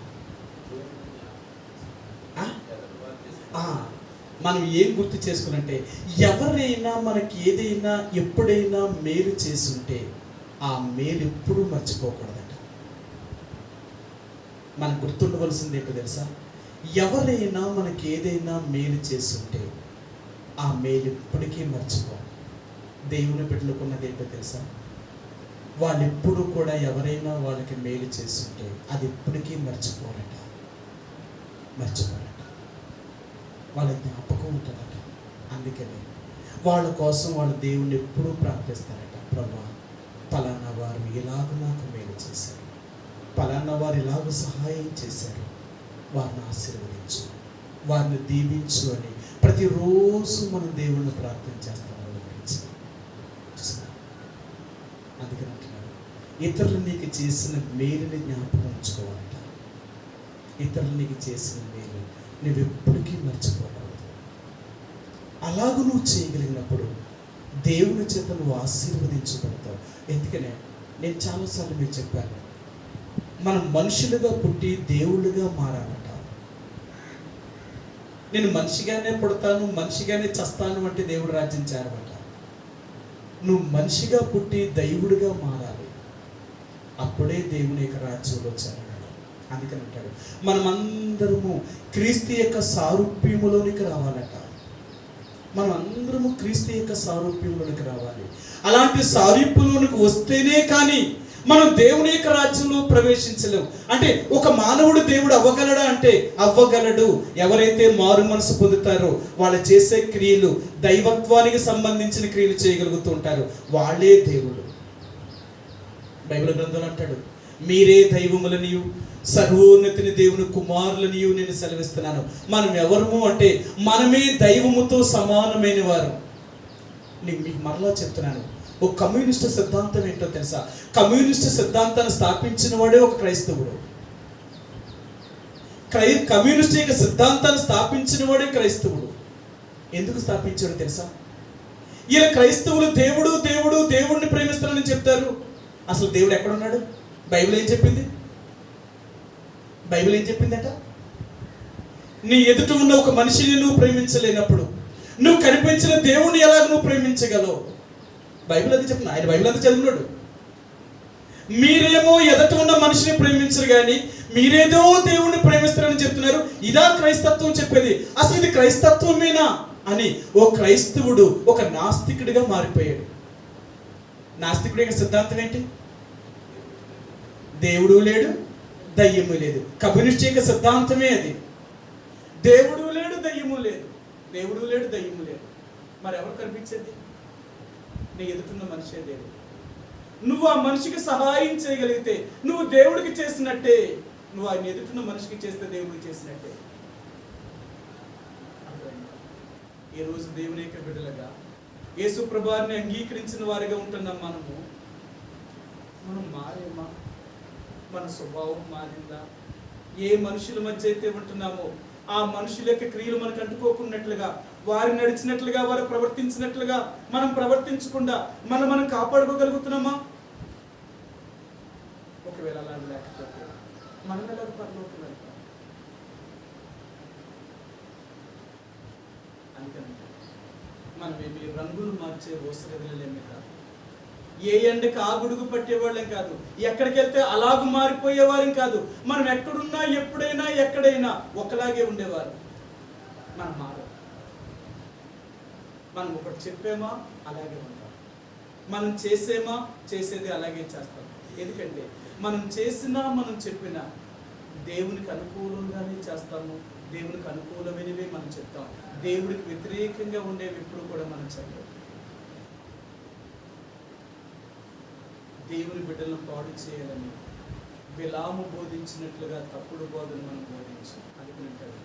మనం ఏం గుర్తు చేసుకునంటే, ఎవరైనా మనకి ఏదైనా ఎప్పుడైనా మేలు చేసుంటే ఆ మేలు ఎప్పుడూ మర్చిపోకూడదట. మనకు గుర్తుండవలసింది ఏంటో తెలుసా? ఎవరైనా మనకి ఏదైనా మేలు చేసుంటే ఆ మేలు ఎప్పటికీ మర్చిపో. దేవుని బిడ్డలకున్నది ఏంటో తెలుసా? వాళ్ళు ఎప్పుడు కూడా ఎవరైనా వాళ్ళకి మేలు చేస్తుంటే అది ఎప్పటికీ మర్చిపోరట. వాళ్ళ జ్ఞాపకం ఉంటుందట. అందుకని వాళ్ళ కోసం వాళ్ళ దేవుణ్ణి ఎప్పుడూ ప్రార్థిస్తారట. ప్రభా, పలానా వారు ఇలాగ నాకు మేలు చేశారు, పలానా వారు ఇలాగ సహాయం చేశారు, వారిని ఆశీర్వదించు, వారిని దీవించు అని ప్రతిరోజు మనం దేవుణ్ణి ప్రార్థన చేస్తాం. అందుకని అంటున్నాడు, ఇతరులు నీకు చేసిన మేలుని జ్ఞాపకం ఉంచుకోవాలట. ఇతరులు నీకు చేసిన మేలు నువ్వు ఎప్పటికీ మర్చిపోకూడదు. అలాగూ నువ్వు చేయగలిగినప్పుడు దేవుని చేత నువ్వు ఆశీర్వదించబడతావు. ఎందుకనే నేను చాలాసార్లు మీకు చెప్పాను, మనం మనుషులుగా పుట్టి దేవుళ్ళుగా మారాలట. నేను మనిషిగానే పుడతాను, మనిషిగానే చస్తాను అంటే దేవుడు రాజ్యం చేరబట. నువ్వు మనిషిగా పుట్టి దైవుడిగా మారాలి, అప్పుడే దేవుని యొక్క రాజ్యంలో చేరాలి. అందుకని అంటాడు మనమందరము క్రీస్తు యొక్క సారూప్యములోనికి రావాలట. మనం అందరము క్రీస్తు యొక్క సారూప్యంలోనికి రావాలి. అలాంటి సారూప్యంలోనికి వస్తేనే కానీ మనం దేవుని యొక్క రాజ్యంలో ప్రవేశించలేము. అంటే ఒక మానవుడు దేవుడు అవ్వగలడా అంటే అవ్వగలడు. ఎవరైతే మారు మనసు పొందుతారో వాళ్ళు చేసే క్రియలు దైవత్వానికి సంబంధించిన క్రియలు చేయగలుగుతూ ఉంటారు, వాళ్ళే దేవుడు. బైబిల్ గ్రంథంలో అంటాడు, మీరే దైవములనియు సర్వోన్నతిని దేవుని కుమారులనియు నేను సెలవిస్తున్నాను. మనం ఎవరము అంటే మనమే దైవముతో సమానమైన వారు. నేను మీకు మరలా చెప్తున్నాను, ఒక కమ్యూనిస్ట్ సిద్ధాంతం ఏంటో తెలుసా? కమ్యూనిస్ట్ సిద్ధాంతాన్ని స్థాపించిన వాడే ఒక క్రైస్తవుడు. కమ్యూనిస్ట్ యొక్క సిద్ధాంతాన్ని స్థాపించిన వాడే క్రైస్తవుడు. ఎందుకు స్థాపించాడో తెలుసా? ఈయన క్రైస్తవులు దేవుడు దేవుడు దేవుడిని ప్రేమిస్తారని చెప్తారు. అసలు దేవుడు ఎక్కడున్నాడు? బైబిల్ ఏం చెప్పింది? బైబిల్ ఏం చెప్పిందట? నీ ఎదుట ఉన్న ఒక మనిషిని నువ్వు ప్రేమించలేనప్పుడు నువ్వు కనిపించిన దేవుణ్ణి ఎలా నువ్వు ప్రేమించగలవు? బైబిల్ అది చెప్తున్నా. ఆయన బైబిల్ అంతా చదివినాడు. మీరేమో ఎదుట ఉన్న మనిషిని ప్రేమించరు కానీ మీరేదో దేవుణ్ణి ప్రేమిస్తారని చెప్తున్నారు. ఇదా క్రైస్తత్వం చెప్పేది? అసలు ఇది క్రైస్తత్వమేనా అని ఓ క్రైస్తవుడు ఒక నాస్తికుడిగా మారిపోయాడు. నాస్తికుడి యొక్క సిద్ధాంతం ఏంటి? దేవుడు లేడు, దయ్యము లేదు. కమ్యూనిస్ట్ యొక్క సిద్ధాంతమే అది. దేవుడు లేడు, దయ్యము లేదు. దేవుడు లేడు, దయ్యము లేదు. మరి ఎవరు కనిపించేది? నీ ఎదుటిన్న మనిషే దేవుడు. నువ్వు ఆ మనిషికి సహాయం చేయగలిగితే నువ్వు దేవుడికి చేసినట్టే. నువ్వు ఆయన ఎదుటిన్న మనిషికి చేస్తే దేవుడికి చేసినట్టే. ఈరోజు దేవుని యొక్క బిడ్డలుగా యేసు ప్రభువుని అంగీకరించిన వారిగా ఉంటున్నాం. మనము మనం మారేమా? మన స్వభావం మారిందా? ఏ మనుషుల మధ్య అయితే ఉంటున్నామో ఆ మనుషుల యొక్క క్రియలు మనకు అంటుకోకున్నట్లుగా, వారు నడిచినట్లుగా, వారు ప్రవర్తించినట్లుగా మనం ప్రవర్తించకుండా మనం కాపాడుకోగలుగుతున్నామా? ఒకవేళ అలా లేకపోతే మనం ఎలా పరలోకం వెళ్తాం? అందుకని మనం ఏమి రంగులు మార్చే రోసగదిలేమే కాదు, ఏ ఎండకి ఆ గుడుగు పట్టేవాళ్ళం కాదు, ఎక్కడికి వెళ్తే అలాగూ మారిపోయేవారం కాదు. మనం ఎక్కడున్నా, ఎప్పుడైనా, ఎక్కడైనా ఒకలాగే ఉండేవారు. మనం మారం. మనం ఒకటి చెప్పేమా అలాగే ఉంటాం, మనం చేసేమా చేసేది అలాగే చేస్తాం. ఎందుకంటే మనం చేసినా మనం చెప్పినా దేవునికి అనుకూలంగానే చేస్తాము, దేవునికి అనుకూలమైనవే మనం చెప్తాం. దేవుడికి వ్యతిరేకంగా ఉండేవి ఎప్పుడు కూడా మనం చెప్పాం. దేవుని బిడ్డలను పాడు చేయాలని బిలాము బోధించినట్లుగా తప్పుడు బోధన మనం బోధించాం. అనుకుంటారు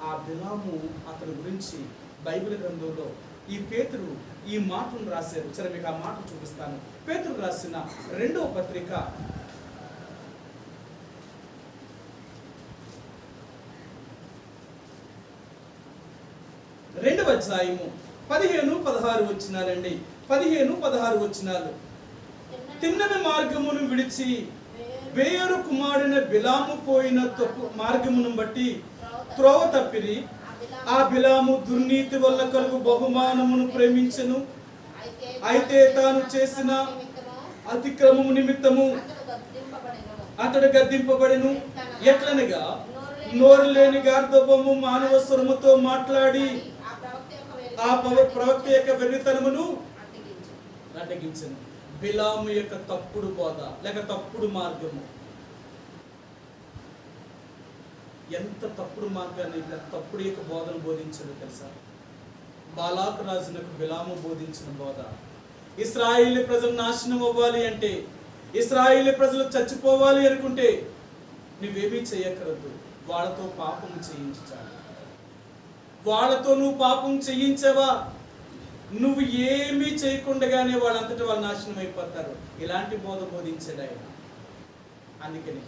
ఆ బిలాము అతని గురించి బైబిల్ గ్రంథంలో ఈ పేతురు ఈ మాటను రాశారు. సరే, మీకు ఆ మాట చూపిస్తాను. పేతురు రాసిన 2వ పత్రిక 2వ అధ్యాయము 15-16 వచనాలండి. 15-16 వచనాలు. తిన్నని మార్గమును విడిచి వేరు కుమారుడైన బిలాము పోయిన తప్పు మార్గమును బట్టి త్రోవ తప్పిరి. ఆ బిలాము దుర్నీతి వల్ల కలుగు బహుమానమును ప్రేమించెను. అయితే తాను చేసిన అతిక్రమము నిమిత్తము అతడు గద్దింపబడెను. ఎట్లనగా నోరు లేని గార్ధబొమ్ము మానవ స్వరముతో మాట్లాడి ఆ ప్రవక్త యొక్క వెర్రితనమును అడ్డగించెను. బిలాము యొక్క తప్పుడు బోధ లేక తప్పుడు మార్గము, ఎంత తప్పుడు మార్గాన్ని, తప్పుడు యొక్క బోధను బోధించాడు తెలుసా? బాలాకు రాజునకు బిలాము బోధించిన బోధ, ఇశ్రాయేలు ప్రజలు నాశనం అవ్వాలి అంటే, ఇశ్రాయేలు ప్రజలు చచ్చిపోవాలి అనుకుంటే నువ్వేమీ చేయకూడదు, వాళ్ళతో పాపం చేయించాలి. వాళ్ళతో నువ్వు పాపం చేయించవా, నువ్వు ఏమీ చేయకుండానే వాళ్ళంతటా వాళ్ళు నాశనం అయిపోతారు. ఇలాంటి బోధ బోధించాడు ఆయన. అందుకని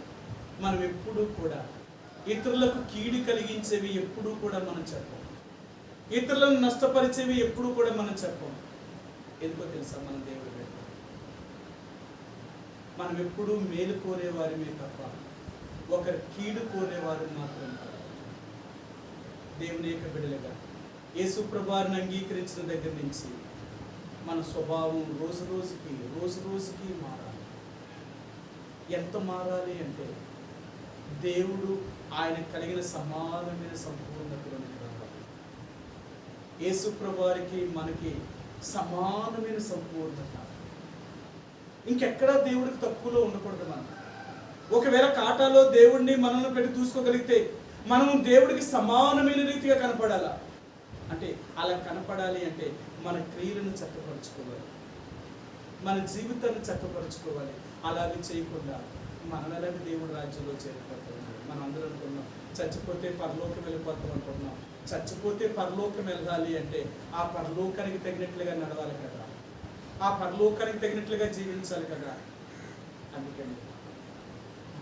మనం ఎప్పుడూ కూడా ఇతరులకు కీడు కలిగించేవి ఎప్పుడూ కూడా మనం చెప్పం, ఇతరులను నష్టపరిచేవి ఎప్పుడూ కూడా మనం చెప్పం. ఎందుకో తెలుసా? మన దేవుడు మనం ఎప్పుడూ మేలు కోరేవారిమే తప్ప ఒకరి కీడు కోరేవారు మాత్రం కాదు. దేవుని యొక్క బిడ్డలుగా యేసు ప్రభువుని అంగీకరించిన దగ్గర నుంచి మన స్వభావం రోజు రోజుకి మారాలి. ఎంత మారాలి అంటే దేవుడు ఆయన కలిగిన సమానమైన సంపూర్ణతలోనికి రావాలి. యేసు ప్రభువుకి మనకి సమానమైన సంపూర్ణత. ఇంకెక్కడా దేవుడికి తక్కువలో ఉండకూడదు. మనం ఒకవేళ కాటాలో దేవుడిని మనల్ని పెట్టి చూసుకోగలిగితే మనం దేవుడికి సమానమైన రీతిగా కనపడాలా. అంటే అలా కనపడాలి అంటే మన క్రియలను చక్కపరుచుకోవాలి, మన జీవితాన్ని చక్కపరుచుకోవాలి. అలాగే చేయకుండా మనం ఎలాంటి దేవుడి రాజ్యంలో చేరిపోతున్నాం. మనం అందరూ అనుకున్నాం చచ్చిపోతే పరలోకం వెళ్ళిపోతాం అనుకున్నాం. చచ్చిపోతే పరలోకం వెళ్ళాలి అంటే ఆ పరలోకానికి తగినట్లుగా నడవాలి కదా, ఆ పరలోకానికి తగినట్లుగా జీవించాలి కదా. అందుకని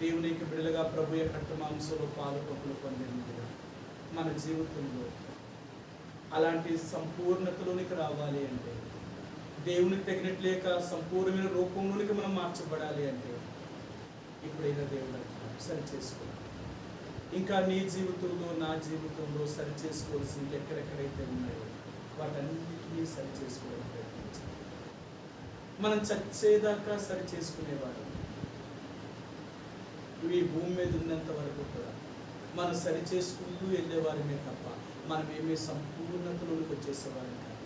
దేవునికి బిడ్డలుగా ప్రభు యొక్క రక్తమాంసంలో పాలు పంపులు పొందినట్టుగా మన జీవితంలో అలాంటి సంపూర్ణతలోనికి రావాలి అంటే, దేవునికి తగినట్లేక సంపూర్ణమైన రూపంలోనికి మనం మార్చబడాలి అంటే ఇప్పుడైనా దేవుడు సరి చేసుకోవాలి. ఇంకా నీ జీవితంలో నా జీవితంలో సరి చేసుకోవాల్సి ఎక్కడెక్కడైతే ఉన్నాయో వాటన్నిటినీ సరి చేసుకోవడానికి ప్రయత్నించాలి. మనం చచ్చేదాకా సరి చేసుకునేవాడు. ఈ భూమి మీద ఉన్నంత వరకు కూడా మనం సరి చేసుకుంటూ వెళ్ళేవారమే తప్ప మనం ఏమీ సంపూర్ణతలోకి వచ్చేసేవారం కాదు.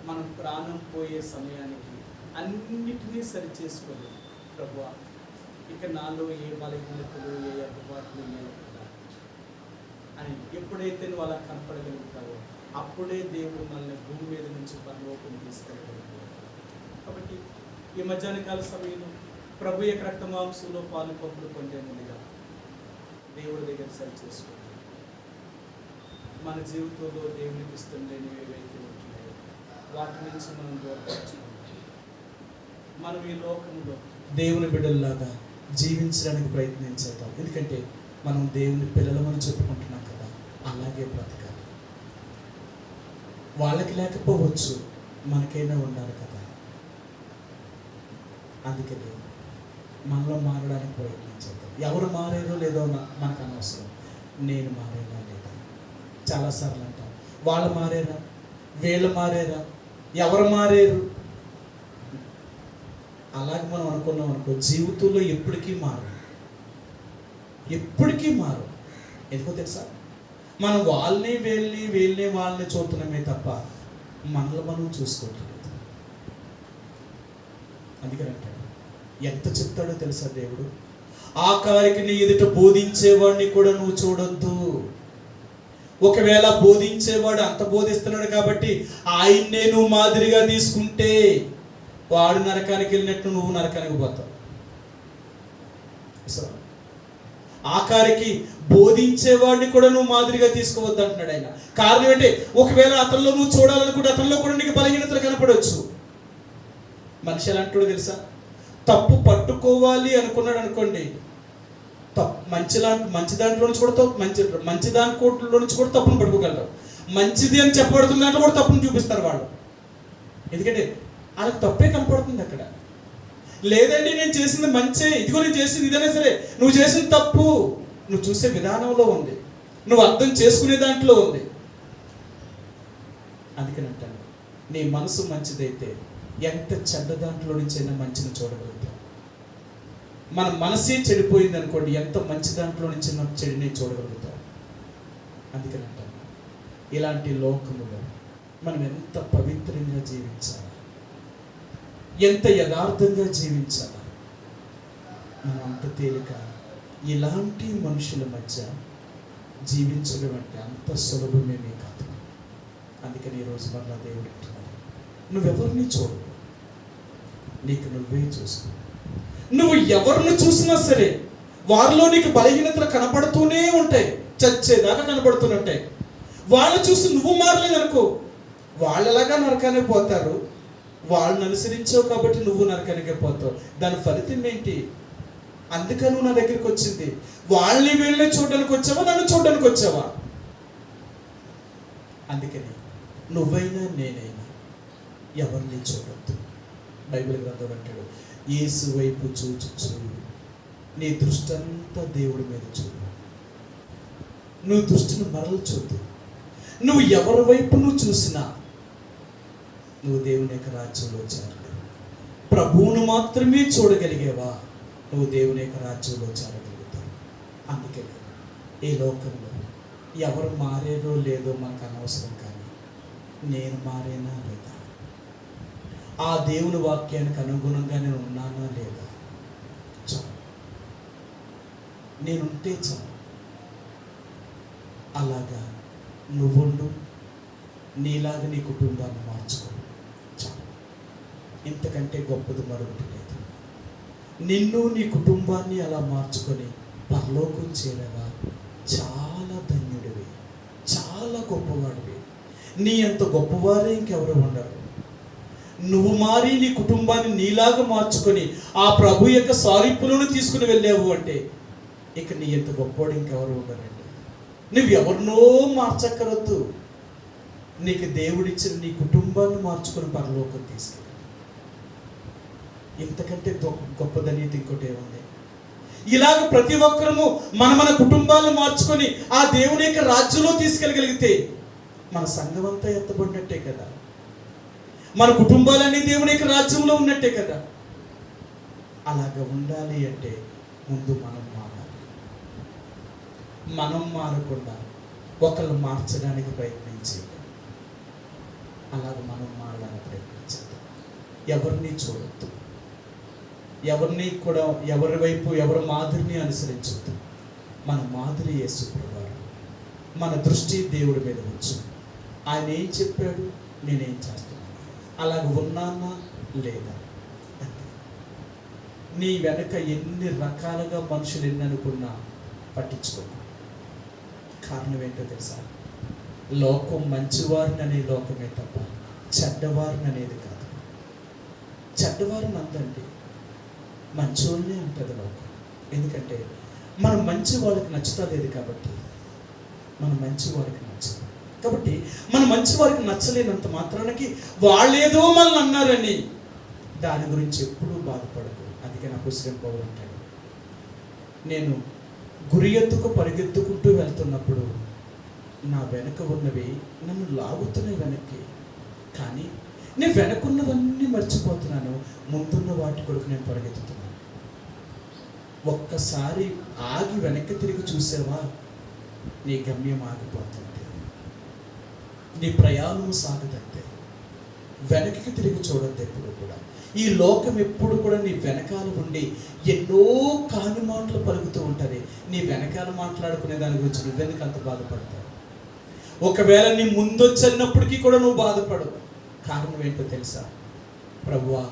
మనం ప్రాణం పోయే సమయానికి అన్నిటినీ సరి చేసుకోలేదు. ప్రభువా, ఇక నాలో ఏ బలహీనతలు, ఏ అడ్డుబాట్లు లేవు కదా అని ఎప్పుడైతే నువ్వు అలా కనపడగలుగుతావో అప్పుడే దేవుడు మనల్ని భూమి మీద నుంచి పరలోకం తీసుకెళ్ళగలుగుతాడు. కాబట్టి ఈ మధ్యాహ్న కాల సమయంలో ప్రభు యొక్క రక్తమాంసంలో పాలు పంపులు పొందే ముందుగా దేవుడి దగ్గర సరి చేసుకోండి. మన జీవితంలో దేవునికి ఇష్టం లేనివి ఏవైతే ఉంటున్నాయో వాటి నుంచి మనం దూరపరచుకోండి. మనం ఈ లోకంలో దేవుని బిడ్డల్లాగా జీవించడానికి ప్రయత్నం చేద్దాం. ఎందుకంటే మనం దేవుని పిల్లలమని చెప్పుకుంటున్నాం కదా, అలాగే బ్రతకాలి. వాళ్ళకి లేకపోవచ్చు, మనకైనా ఉండాలి కదా. అందుకని మనలో మారడానికి ప్రయత్నం చేద్దాం. ఎవరు మారారో లేదో మనకు అనవసరం, నేను మారేనా లేదా. చాలాసార్లు అంటాం, వాళ్ళు మారారా, వీళ్ళు మారారా, ఎవరు మారారు. అలాగే మనం అనుకున్నాం అనుకో, జీవితంలో ఎప్పటికీ మారు. ఎందుకో తెలుసా, మనం వాళ్ళని వాళ్ళని చూస్తున్నామే తప్ప మనల్ని మనం చూసుకోవట్లేదు. అందుకని అంటాడు, ఎంత చెప్తాడో తెలుసా దేవుడు, ఆఖరికి నీ ఎదుట బోధించేవాడిని కూడా నువ్వు చూడొద్దు. ఒకవేళ బోధించేవాడు అంత బోధిస్తున్నాడు కాబట్టి ఆయన్నే నువ్వు మాదిరిగా తీసుకుంటే వాడు నరకానికి వెళ్ళినట్టు నువ్వు నరకానికి పోతావు. ఆఖరికి బోధించేవాడిని కూడా నువ్వు మాదిరిగా తీసుకోవద్దు అంటున్నాడు ఆయన. కారణం ఏంటి, ఒకవేళ అతనిలో నువ్వు చూడాలనుకుంటే అతనిలో కూడా నీకు బలహీనతలు కనపడవచ్చు. మనిషి ఎలా అంటాడో తెలుసా, తప్పు పట్టుకోవాలి అనుకున్నాడు అనుకోండి, మంచి దాంట్లో నుంచి కూడా మంచి దాంట్లో నుంచి కూడా తప్పును పట్టుకోగలరు. మంచిది అని చెప్పబడుతున్న దాంట్లో కూడా తప్పును చూపిస్తారు వాళ్ళు. ఎందుకంటే వాళ్ళకి తప్పే కనపడుతుంది అక్కడ. లేదండి నేను చేసింది మంచి, ఇదిగో నేను చేసింది ఇదైనా సరే, నువ్వు చేసిన తప్పు నువ్వు చూసే విధానంలో ఉంది, నువ్వు అర్థం చేసుకునే దాంట్లో ఉంది. అందుకని అంటాను, నీ మనసు మంచిదైతే ఎంత చెడ్డ దాంట్లో నుంచైనా మంచిని చూడగలుగుతాం. మన మనసే చెడిపోయింది అనుకోండి, ఎంత మంచి దాంట్లో నుంచి చెడిని చూడగలుగుతాం. అందుకని అంటాను, ఇలాంటి లోకములో మనం ఎంత పవిత్రంగా జీవించాలి, ఎంత యథార్థంగా జీవించాలి. మనం అంత తేలిక ఇలాంటి మనుషుల మధ్య జీవించడం అంటే అంత సులభమేమీ కాదు. అందుకని ఈరోజు మళ్ళా దేవుడు అంటున్నాడు, నువ్వెవరిని చూడు, నీకు నువ్వే చూసుకో. నువ్వు ఎవరిని చూసినా సరే వారిలో నీకు బలహీనతలు కనపడుతూనే ఉంటాయి, చచ్చేదాకా కనపడుతూనే ఉంటాయి. వాళ్ళు చూసి నువ్వు మారలేదనుకో, వాళ్ళలాగా నరకానికి పోతారు. వాళ్ళని అనుసరించావు కాబట్టి నువ్వు నరకానికి పోతావు. దాని ఫలితం ఏంటి? అందుకని నువ్వు నా దగ్గరికి వచ్చింది వాళ్ళని వీళ్ళని చూడడానికి వచ్చావా, నన్ను చూడడానికి వచ్చావా? అందుకని నువ్వైనా నేనైనా ఎవరిని చూడొద్దు. బైబిల్ గ్రంథం అంటాడు, యేసు వైపు చూచు, నీ దృష్టి అంతా దేవుడి మీద చూడు, నువ్వు దృష్టిని మరల్చొద్దు. నువ్వు ఎవరి వైపు నువ్వు చూసినా నువ్వు దేవుని యొక్క రాజ్యంలో చేరలేవు. ప్రభువును మాత్రమే చూడగలిగేవా, నువ్వు దేవుని యొక్క రాజ్యంలో చేరగలుగుతావు. అందుకే ఈ లోకంలో ఎవరు మారేదో లేదో మనకు అనవసరం, కానీ నేను మారేనా లేదా, ఆ దేవుని వాక్యానికి అనుగుణంగా నేను ఉన్నానా లేదా చాలు, నేనుంటే చాలు. అలాగా నువ్వుండు, నీలాగా నీ కుటుంబాన్ని మార్చుకో చాలు. ఇంతకంటే గొప్పది మరొకటి లేదు. నిన్ను నీ కుటుంబాన్ని అలా మార్చుకొని పరలోకం చేరవా, చాలా ధన్యుడివి, చాలా గొప్పవాడివి. నీ అంత గొప్పవారే ఇంకెవరు ఉండరు. నువ్వు మారి నీ కుటుంబాన్ని నీలాగా మార్చుకొని ఆ ప్రభు యొక్క సారీపులను తీసుకుని వెళ్ళావు అంటే ఇక నీ ఎంత గొప్పవాడు ఇంకెవరు ఉండరండి. నువ్వు ఎవరినో మార్చక్కరొద్దు, నీకు దేవుడిచ్చిన నీ కుటుంబాన్ని మార్చుకొని పరలోకం తీసుకెళ్ళి. ఇంతకంటే గొప్పదనేది ఇంకోటి ఏముంది? ఇలాగ ప్రతి ఒక్కరము మన కుటుంబాలను మార్చుకొని ఆ దేవుని యొక్క రాజ్యంలో తీసుకెళ్ళగలిగితే మన సంఘం అంతా ఎత్తబడినట్టే కదా, మన కుటుంబాలన్నీ దేవుని యొక్క రాజ్యంలో ఉన్నట్టే కదా. అలాగ ఉండాలి అంటే ముందు మనం మారాలి. మనం మారకుండా ఒకళ్ళు మార్చడానికి ప్రయత్నించి అలాగ మనం మారడానికి ప్రయత్నించాలి. ఎవరిని చూడొద్దు, ఎవరిని కూడా ఎవరి వైపు ఎవరి మాదిరిని అనుసరించొద్దు. మన మాదిరి యేసు ప్రభువారు. మన దృష్టి దేవుడి మీద ఉంచు. ఆయన ఏం చెప్పాడు, నేనేం చేస్తున్నాను, అలాగ ఉన్నానా లేదా. నీ వెనక ఎన్ని రకాలుగా మనుషులు ఎన్ని అనుకున్నా పట్టించుకో. కారణం ఏంటో తెలుసా, లోకం మంచివారిని అనే లోకమే తప్ప చెడ్డవారిని అనేది కాదు. చెడ్డవారు నందండి, మంచోళ్ళనే అంటుంది లోకం. ఎందుకంటే మనం మంచి వాళ్ళకి నచ్చుతా లేదు కాబట్టి, మనం మంచి వారికి నచ్చదు కాబట్టి, మనం మంచి వారికి నచ్చలేనంత మాత్రానికి వాళ్ళేదో మనల్ని అన్నారని దాని గురించి ఎప్పుడూ బాధపడదు. అందుకే నా పుస్తకం పౌలు అంటాడు, నేను గురి ఎత్తుకు పరిగెత్తుకుంటూ వెళ్తున్నప్పుడు నా వెనక ఉన్నవి నన్ను లాగుతున్నాయి వెనక్కి, కానీ నేను వెనకున్నవన్నీ మర్చిపోతున్నాను, ముందున్న వాటి కొరకు నేను పరిగెత్తుతున్నాను. ఒక్కసారి ఆగి వెనక్కి తిరిగి చూసావా, నీ గమ్యం ఆగిపోతుంది, నీ ప్రయాణం సాగదంతే. వెనక్కి తిరిగి చూడద్దు ఎప్పుడు కూడా. ఈ లోకం ఎప్పుడు కూడా నీ వెనకాల ఉండి ఎన్నో కాని మాటలు పలుకుతూ ఉంటుంది. నీ వెనకాల మాట్లాడుకునే దాని గురించి నువ్వెందుకు అంత బాధపడతావు? ఒకవేళ నీ ముందొచ్చినప్పటికీ కూడా నువ్వు బాధపడవు. కారణం ఏంటో తెలుసా? ప్రభువా,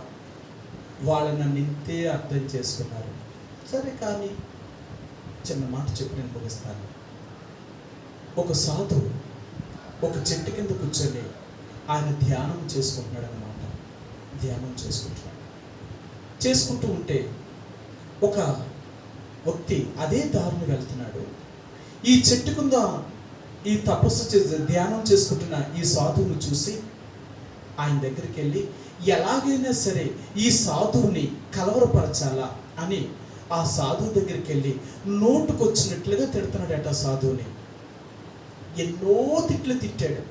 వాళ్ళు నన్ను ఇంతే అర్థం చేసుకున్నారు. సరే, కానీ చిన్న మాట చెప్పి నేను ముగిస్తాను. ఒక సాధువు ఒక చెట్టు కింద కూర్చొని ఆయన ధ్యానం చేసుకుంటున్నాడు అన్నమాట. ధ్యానం చేసుకుంటూ ఉంటే ఒక వ్యక్తి అదే దారిని వెళ్తున్నాడు. ఈ చెట్టు కింద ఈ తపస్సు చేసి ధ్యానం చేసుకుంటున్న ఈ సాధువును చూసి ఆయన దగ్గరికి వెళ్ళి ఎలాగైనా సరే ఈ సాధువుని కలవరపరచాలా అని ఆ సాధువు దగ్గరికి వెళ్ళి నోటుకొచ్చినట్లుగా తిడుతున్నాడట. ఆ సాధువుని ఎన్నో తిట్లు తిట్టాడు.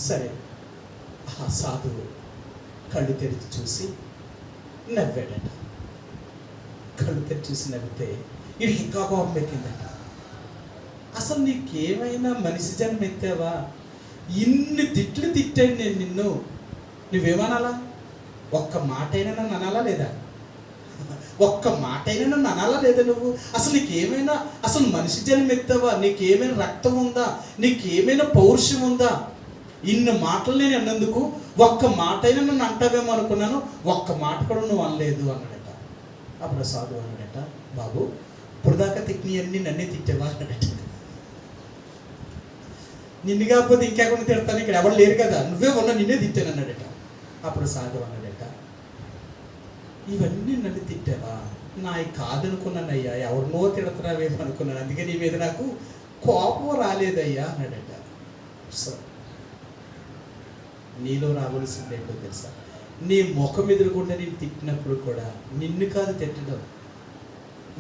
సరే, ఆ సాధువు కళ్ళు తెరిచి చూసి నవ్వాడట. కళ్ళు తెరిచి చూసి నవ్వితే ఇది ఇంకా కోపం పెట్టిందట. అసలు నీకేమైనా మనిషి జన్మ ఎత్తావా? ఇన్ని తిట్లు తిట్టాను నేను నిన్ను, నువ్వేమనాలా? ఒక్క మాటైనా నన్ను అనాలా లేదా? ఒక్క మాటైనా నన్ను అనాలా లేదా? నువ్వు అసలు నీకేమైనా, అసలు మనిషి జన్మ ఎత్తావా? నీకేమైనా రక్తం ఉందా? నీకేమైనా పౌరుషం ఉందా? ఇన్ని మాటలు నేను అన్నందుకు ఒక్క మాటైనా నన్ను అంటావేమో అనుకున్నాను, ఒక్క మాట కూడా నువ్వు అనలేదు అన్నాడట. అప్పుడు సాధువు అన్నాడట, బాబు, ఇప్పుడు దాకా తిట్టినవన్నీ నన్నే తిట్టావా అన్నాడట. నిన్ను కాకపోతే ఇంకెక్కడ తిడతాను, ఇక్కడ ఎవరు లేరు కదా, నువ్వే ఉన్నా నిన్నే తిట్టాను అన్నాడట. అప్పుడు సాధువు అన్నాడట, ఇవన్నీ నన్ను తిట్టావా? నాయి కాదనుకున్నానయ్యా, ఎవరినో తిడతావేమో అనుకున్నాను, అందుకే నీ మీద నాకు కోపం రాలేదయ్యా అన్నాడట. సో నీలో రావాల్సింది ఏంటో తెలుసా? నీ ముఖం ఎదురుకుండా నేను తిట్టినప్పుడు కూడా నిన్ను కాదు తిట్టడం,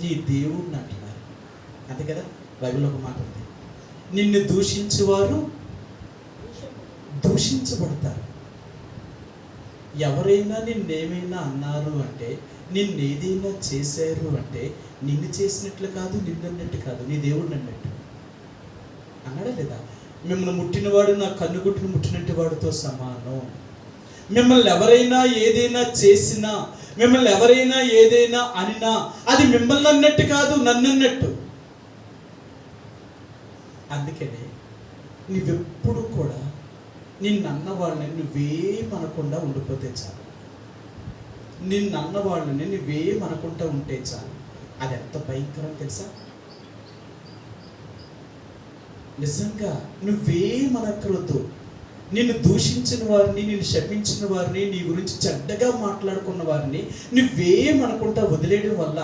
నీ దేవుడిని అంటున్నారు. అంతే కదా, బైబిల్లో ఒక మాట ఉంది, నిన్ను దూషించేవారు దూషించబడతారు. ఎవరైనా నిన్నేమైనా అన్నారు అంటే, నిన్నేదైనా చేశారు అంటే నిన్ను చేసినట్లు కాదు, నిన్నన్నట్టు కాదు, నీ దేవుడిని అన్నట్టు. అన్నాడా లేదా? మిమ్మల్ని ముట్టినవాడు నా కన్నుగుట్టును ముట్టినట్టు వాడితో సమానం. మిమ్మల్ని ఎవరైనా ఏదైనా చేసినా, మిమ్మల్ని ఎవరైనా ఏదైనా అనినా అది మిమ్మల్ని అన్నట్టు కాదు, నన్నన్నట్టు. అందుకనే నువ్వెప్పుడు కూడా నిన్నన్న వాళ్ళని నువ్వేమనకుండా ఉండిపోతే చాలు. నిన్నన్న వాళ్ళని నువ్వేమనకుండా ఉంటే చాలు. అది ఎంత భయంకరం తెలుసా? నిజంగా నువ్వేమనక్కర్వద్దు. నిన్ను దూషించిన వారిని, నిన్ను శపించిన వారిని, నీ గురించి చెడ్డగా మాట్లాడుకున్న వారిని నువ్వేమనుకుంటా వదిలేయడం వల్ల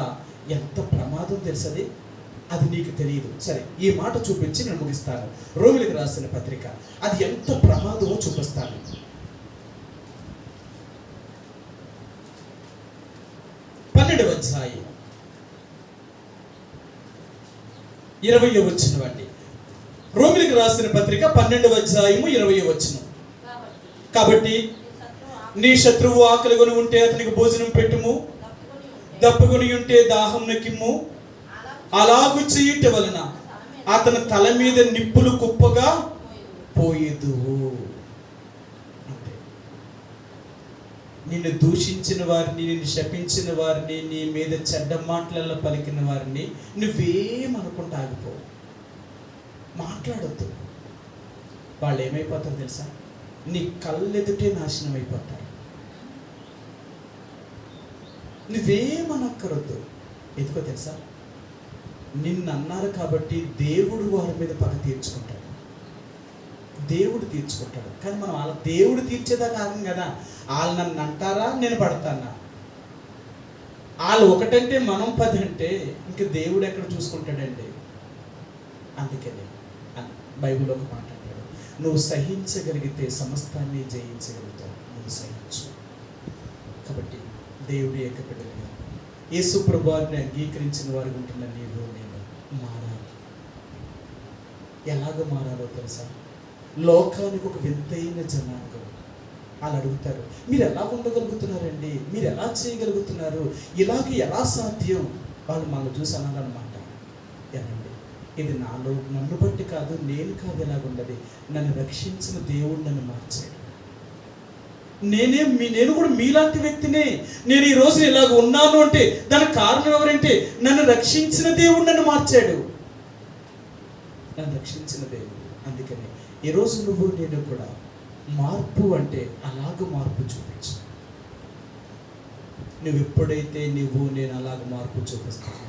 ఎంత ప్రమాదం తెలుసది. అది నీకు తెలియదు. సరే, ఈ మాట చూపించి నేను ముగిస్తాను. రోమిలికి రాసిన పత్రిక, అది ఎంత ప్రమాదమో చూపిస్తాను. 12వ అధ్యాయం 20వ వచనం అండి. రోమిలికి రాసిన పత్రిక 12వ అధ్యాయము 20వ వచనం. కాబట్టి నీ శత్రువు ఆకలి కొని ఉంటే అతనికి భోజనం పెట్టుము, దప్పుకొని ఉంటే దాహం నకిమ్ము. అలాగు చేయుట వలన అతని తల మీద నిప్పులు కుప్పగా పోయేదు. అంటే నిన్ను దూషించిన వారిని, నిన్ను శపించిన వారిని, నీ మీద చెడ్డ మాటలలో పలికిన వారిని నువ్వేమనుకుంటా ఆగిపో, మాట్లాడొద్దు. వాళ్ళు ఏమైపోతారు తెలుసా? నీ కళ్ళెదుటే నాశనం అయిపోతారు. నువ్వేమనక్కరొద్దు. ఎందుకో తెలుసా? నిన్ను అన్నారు కాబట్టి దేవుడు వారి మీద పగ తీర్చుకుంటాడు. దేవుడు తీర్చుకుంటాడు. కానీ మనం వాళ్ళ దేవుడు తీర్చేదా కాదు కదా. వాళ్ళు నన్ను అంటారా, నేను పడతానా? వాళ్ళు ఒకటంటే మనం 10 అంటే ఇంక దేవుడు ఎక్కడ చూసుకుంటాడండి? అందుకని బైబిల్లో ఒక మాట అంటాడు, నువ్వు సహించగలిగితే సమస్తాన్ని జయించగలుగుతావు. నువ్వు సహించు. కాబట్టి దేవుడి యొక్క బిడ్డలుగా యేసు ప్రభువుని అంగీకరించిన వారు ఉంటున్న నీవు నేను మారాలి. ఎలాగ మారాలో తెలుసా? లోకానికి ఒక వింతైన జనాంగం. వాళ్ళు అడుగుతారు, మీరు ఎలా ఉండగలుగుతున్నారండి, మీరు ఎలా చేయగలుగుతున్నారు, ఇలాగ ఎలా సాధ్యం? వాళ్ళు మనం చూసి అనాలన్నమాట, ఏమండి ఇది నన్ను బట్టి కాదు, నేను కాదు ఎలాగుండదు, నన్ను రక్షించిన దేవుడు నన్ను మార్చాడు. నేను కూడా మీలాంటి వ్యక్తినే. నేను ఈ రోజు ఇలాగ ఉన్నాను అంటే దానికి కారణం ఎవరంటే నన్ను రక్షించిన దేవుడు నన్ను మార్చాడు. నన్ను రక్షించిన దేవుడు. అందుకని ఈరోజు నువ్వు నేను కూడా మార్పు అంటే అలాగ మార్పు చూపించు. నువ్వు ఎప్పుడైతే నేను అలాగ మార్పు చూపిస్తాను,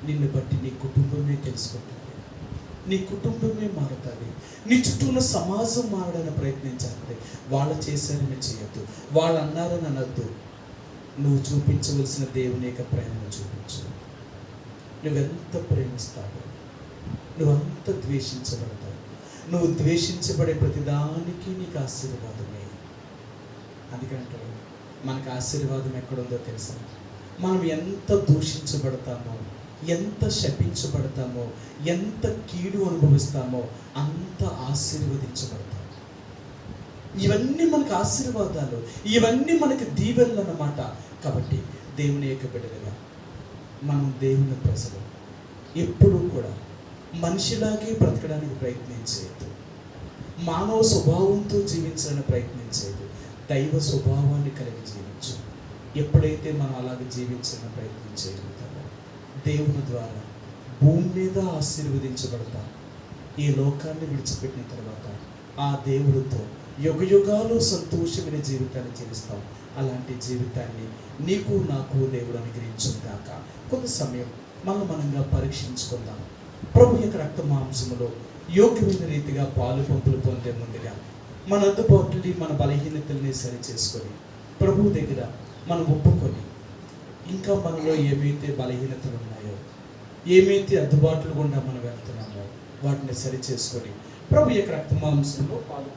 నిన్ను బట్టి నీ కుటుంబమే తెలుసుకుంటుంది, నీ కుటుంబమే మారుతుంది, నీ చుట్టూ ఉన్న సమాజం మారడానికి ప్రయత్నించాలి. వాళ్ళు చేశారని చేయొద్దు, వాళ్ళు అన్నారని అనొద్దు. నువ్వు చూపించవలసిన దేవుని యొక్క ప్రేమను చూపించు. నువ్వెంత ప్రేమిస్తావు, నువ్వంత ద్వేషించబడతావు. నువ్వు ద్వేషించబడే ప్రతిదానికి నీకు ఆశీర్వాదమే. అందుకంటే మనకు ఆశీర్వాదం ఎక్కడుందో తెలుసా? మనం ఎంత దూషించబడతామో, ఎంత శపించబడతామో, ఎంత కీడు అనుభవిస్తామో అంత ఆశీర్వదించబడతాం. ఇవన్నీ మనకు ఆశీర్వాదాలు, ఇవన్నీ మనకి దీవెనలు అన్నమాట. కాబట్టి దేవుని యొక్క బిడ్డలుగా మనం దేవుని ప్రజలు ఎప్పుడూ కూడా మనిషిలాగే బ్రతకడానికి ప్రయత్నించేది, మానవ స్వభావంతో జీవించాలని ప్రయత్నించేది, దైవ స్వభావాన్ని కలిగి జీవించు. ఎప్పుడైతే మనం అలాగే జీవించాలని ప్రయత్నించేయగలుగుతామో దేవుని ద్వారా భూమి మీద ఆశీర్వదించబడతాం. ఈ లోకాన్ని విడిచిపెట్టిన తర్వాత ఆ దేవుడితో యుగయుగాలు సంతోషమైన జీవితాన్ని జీవిస్తాం. అలాంటి జీవితాన్ని నీకు నాకు దేవుడు అనుగ్రహించును గాక. కొంత సమయం మనంగా పరీక్షించుకుందాం. ప్రభు యొక్క రక్త మాంసములో యోగ్యమైన రీతిగా పాలు పంపులు పొందే ముందుగా మన అందుబాటుని, మన బలహీనతల్ని సరి చేసుకొని ప్రభు దగ్గర మనం ఒప్పుకొని, ఇంకా మనలో ఏమైతే బలహీనతలు ఉన్నాయో, ఏమైతే అందుబాటులు గుండా మనం వెళ్తున్నామో వాటిని సరి చేసుకొని ప్రభు యొక్క రక్త మాంసంలో పాలు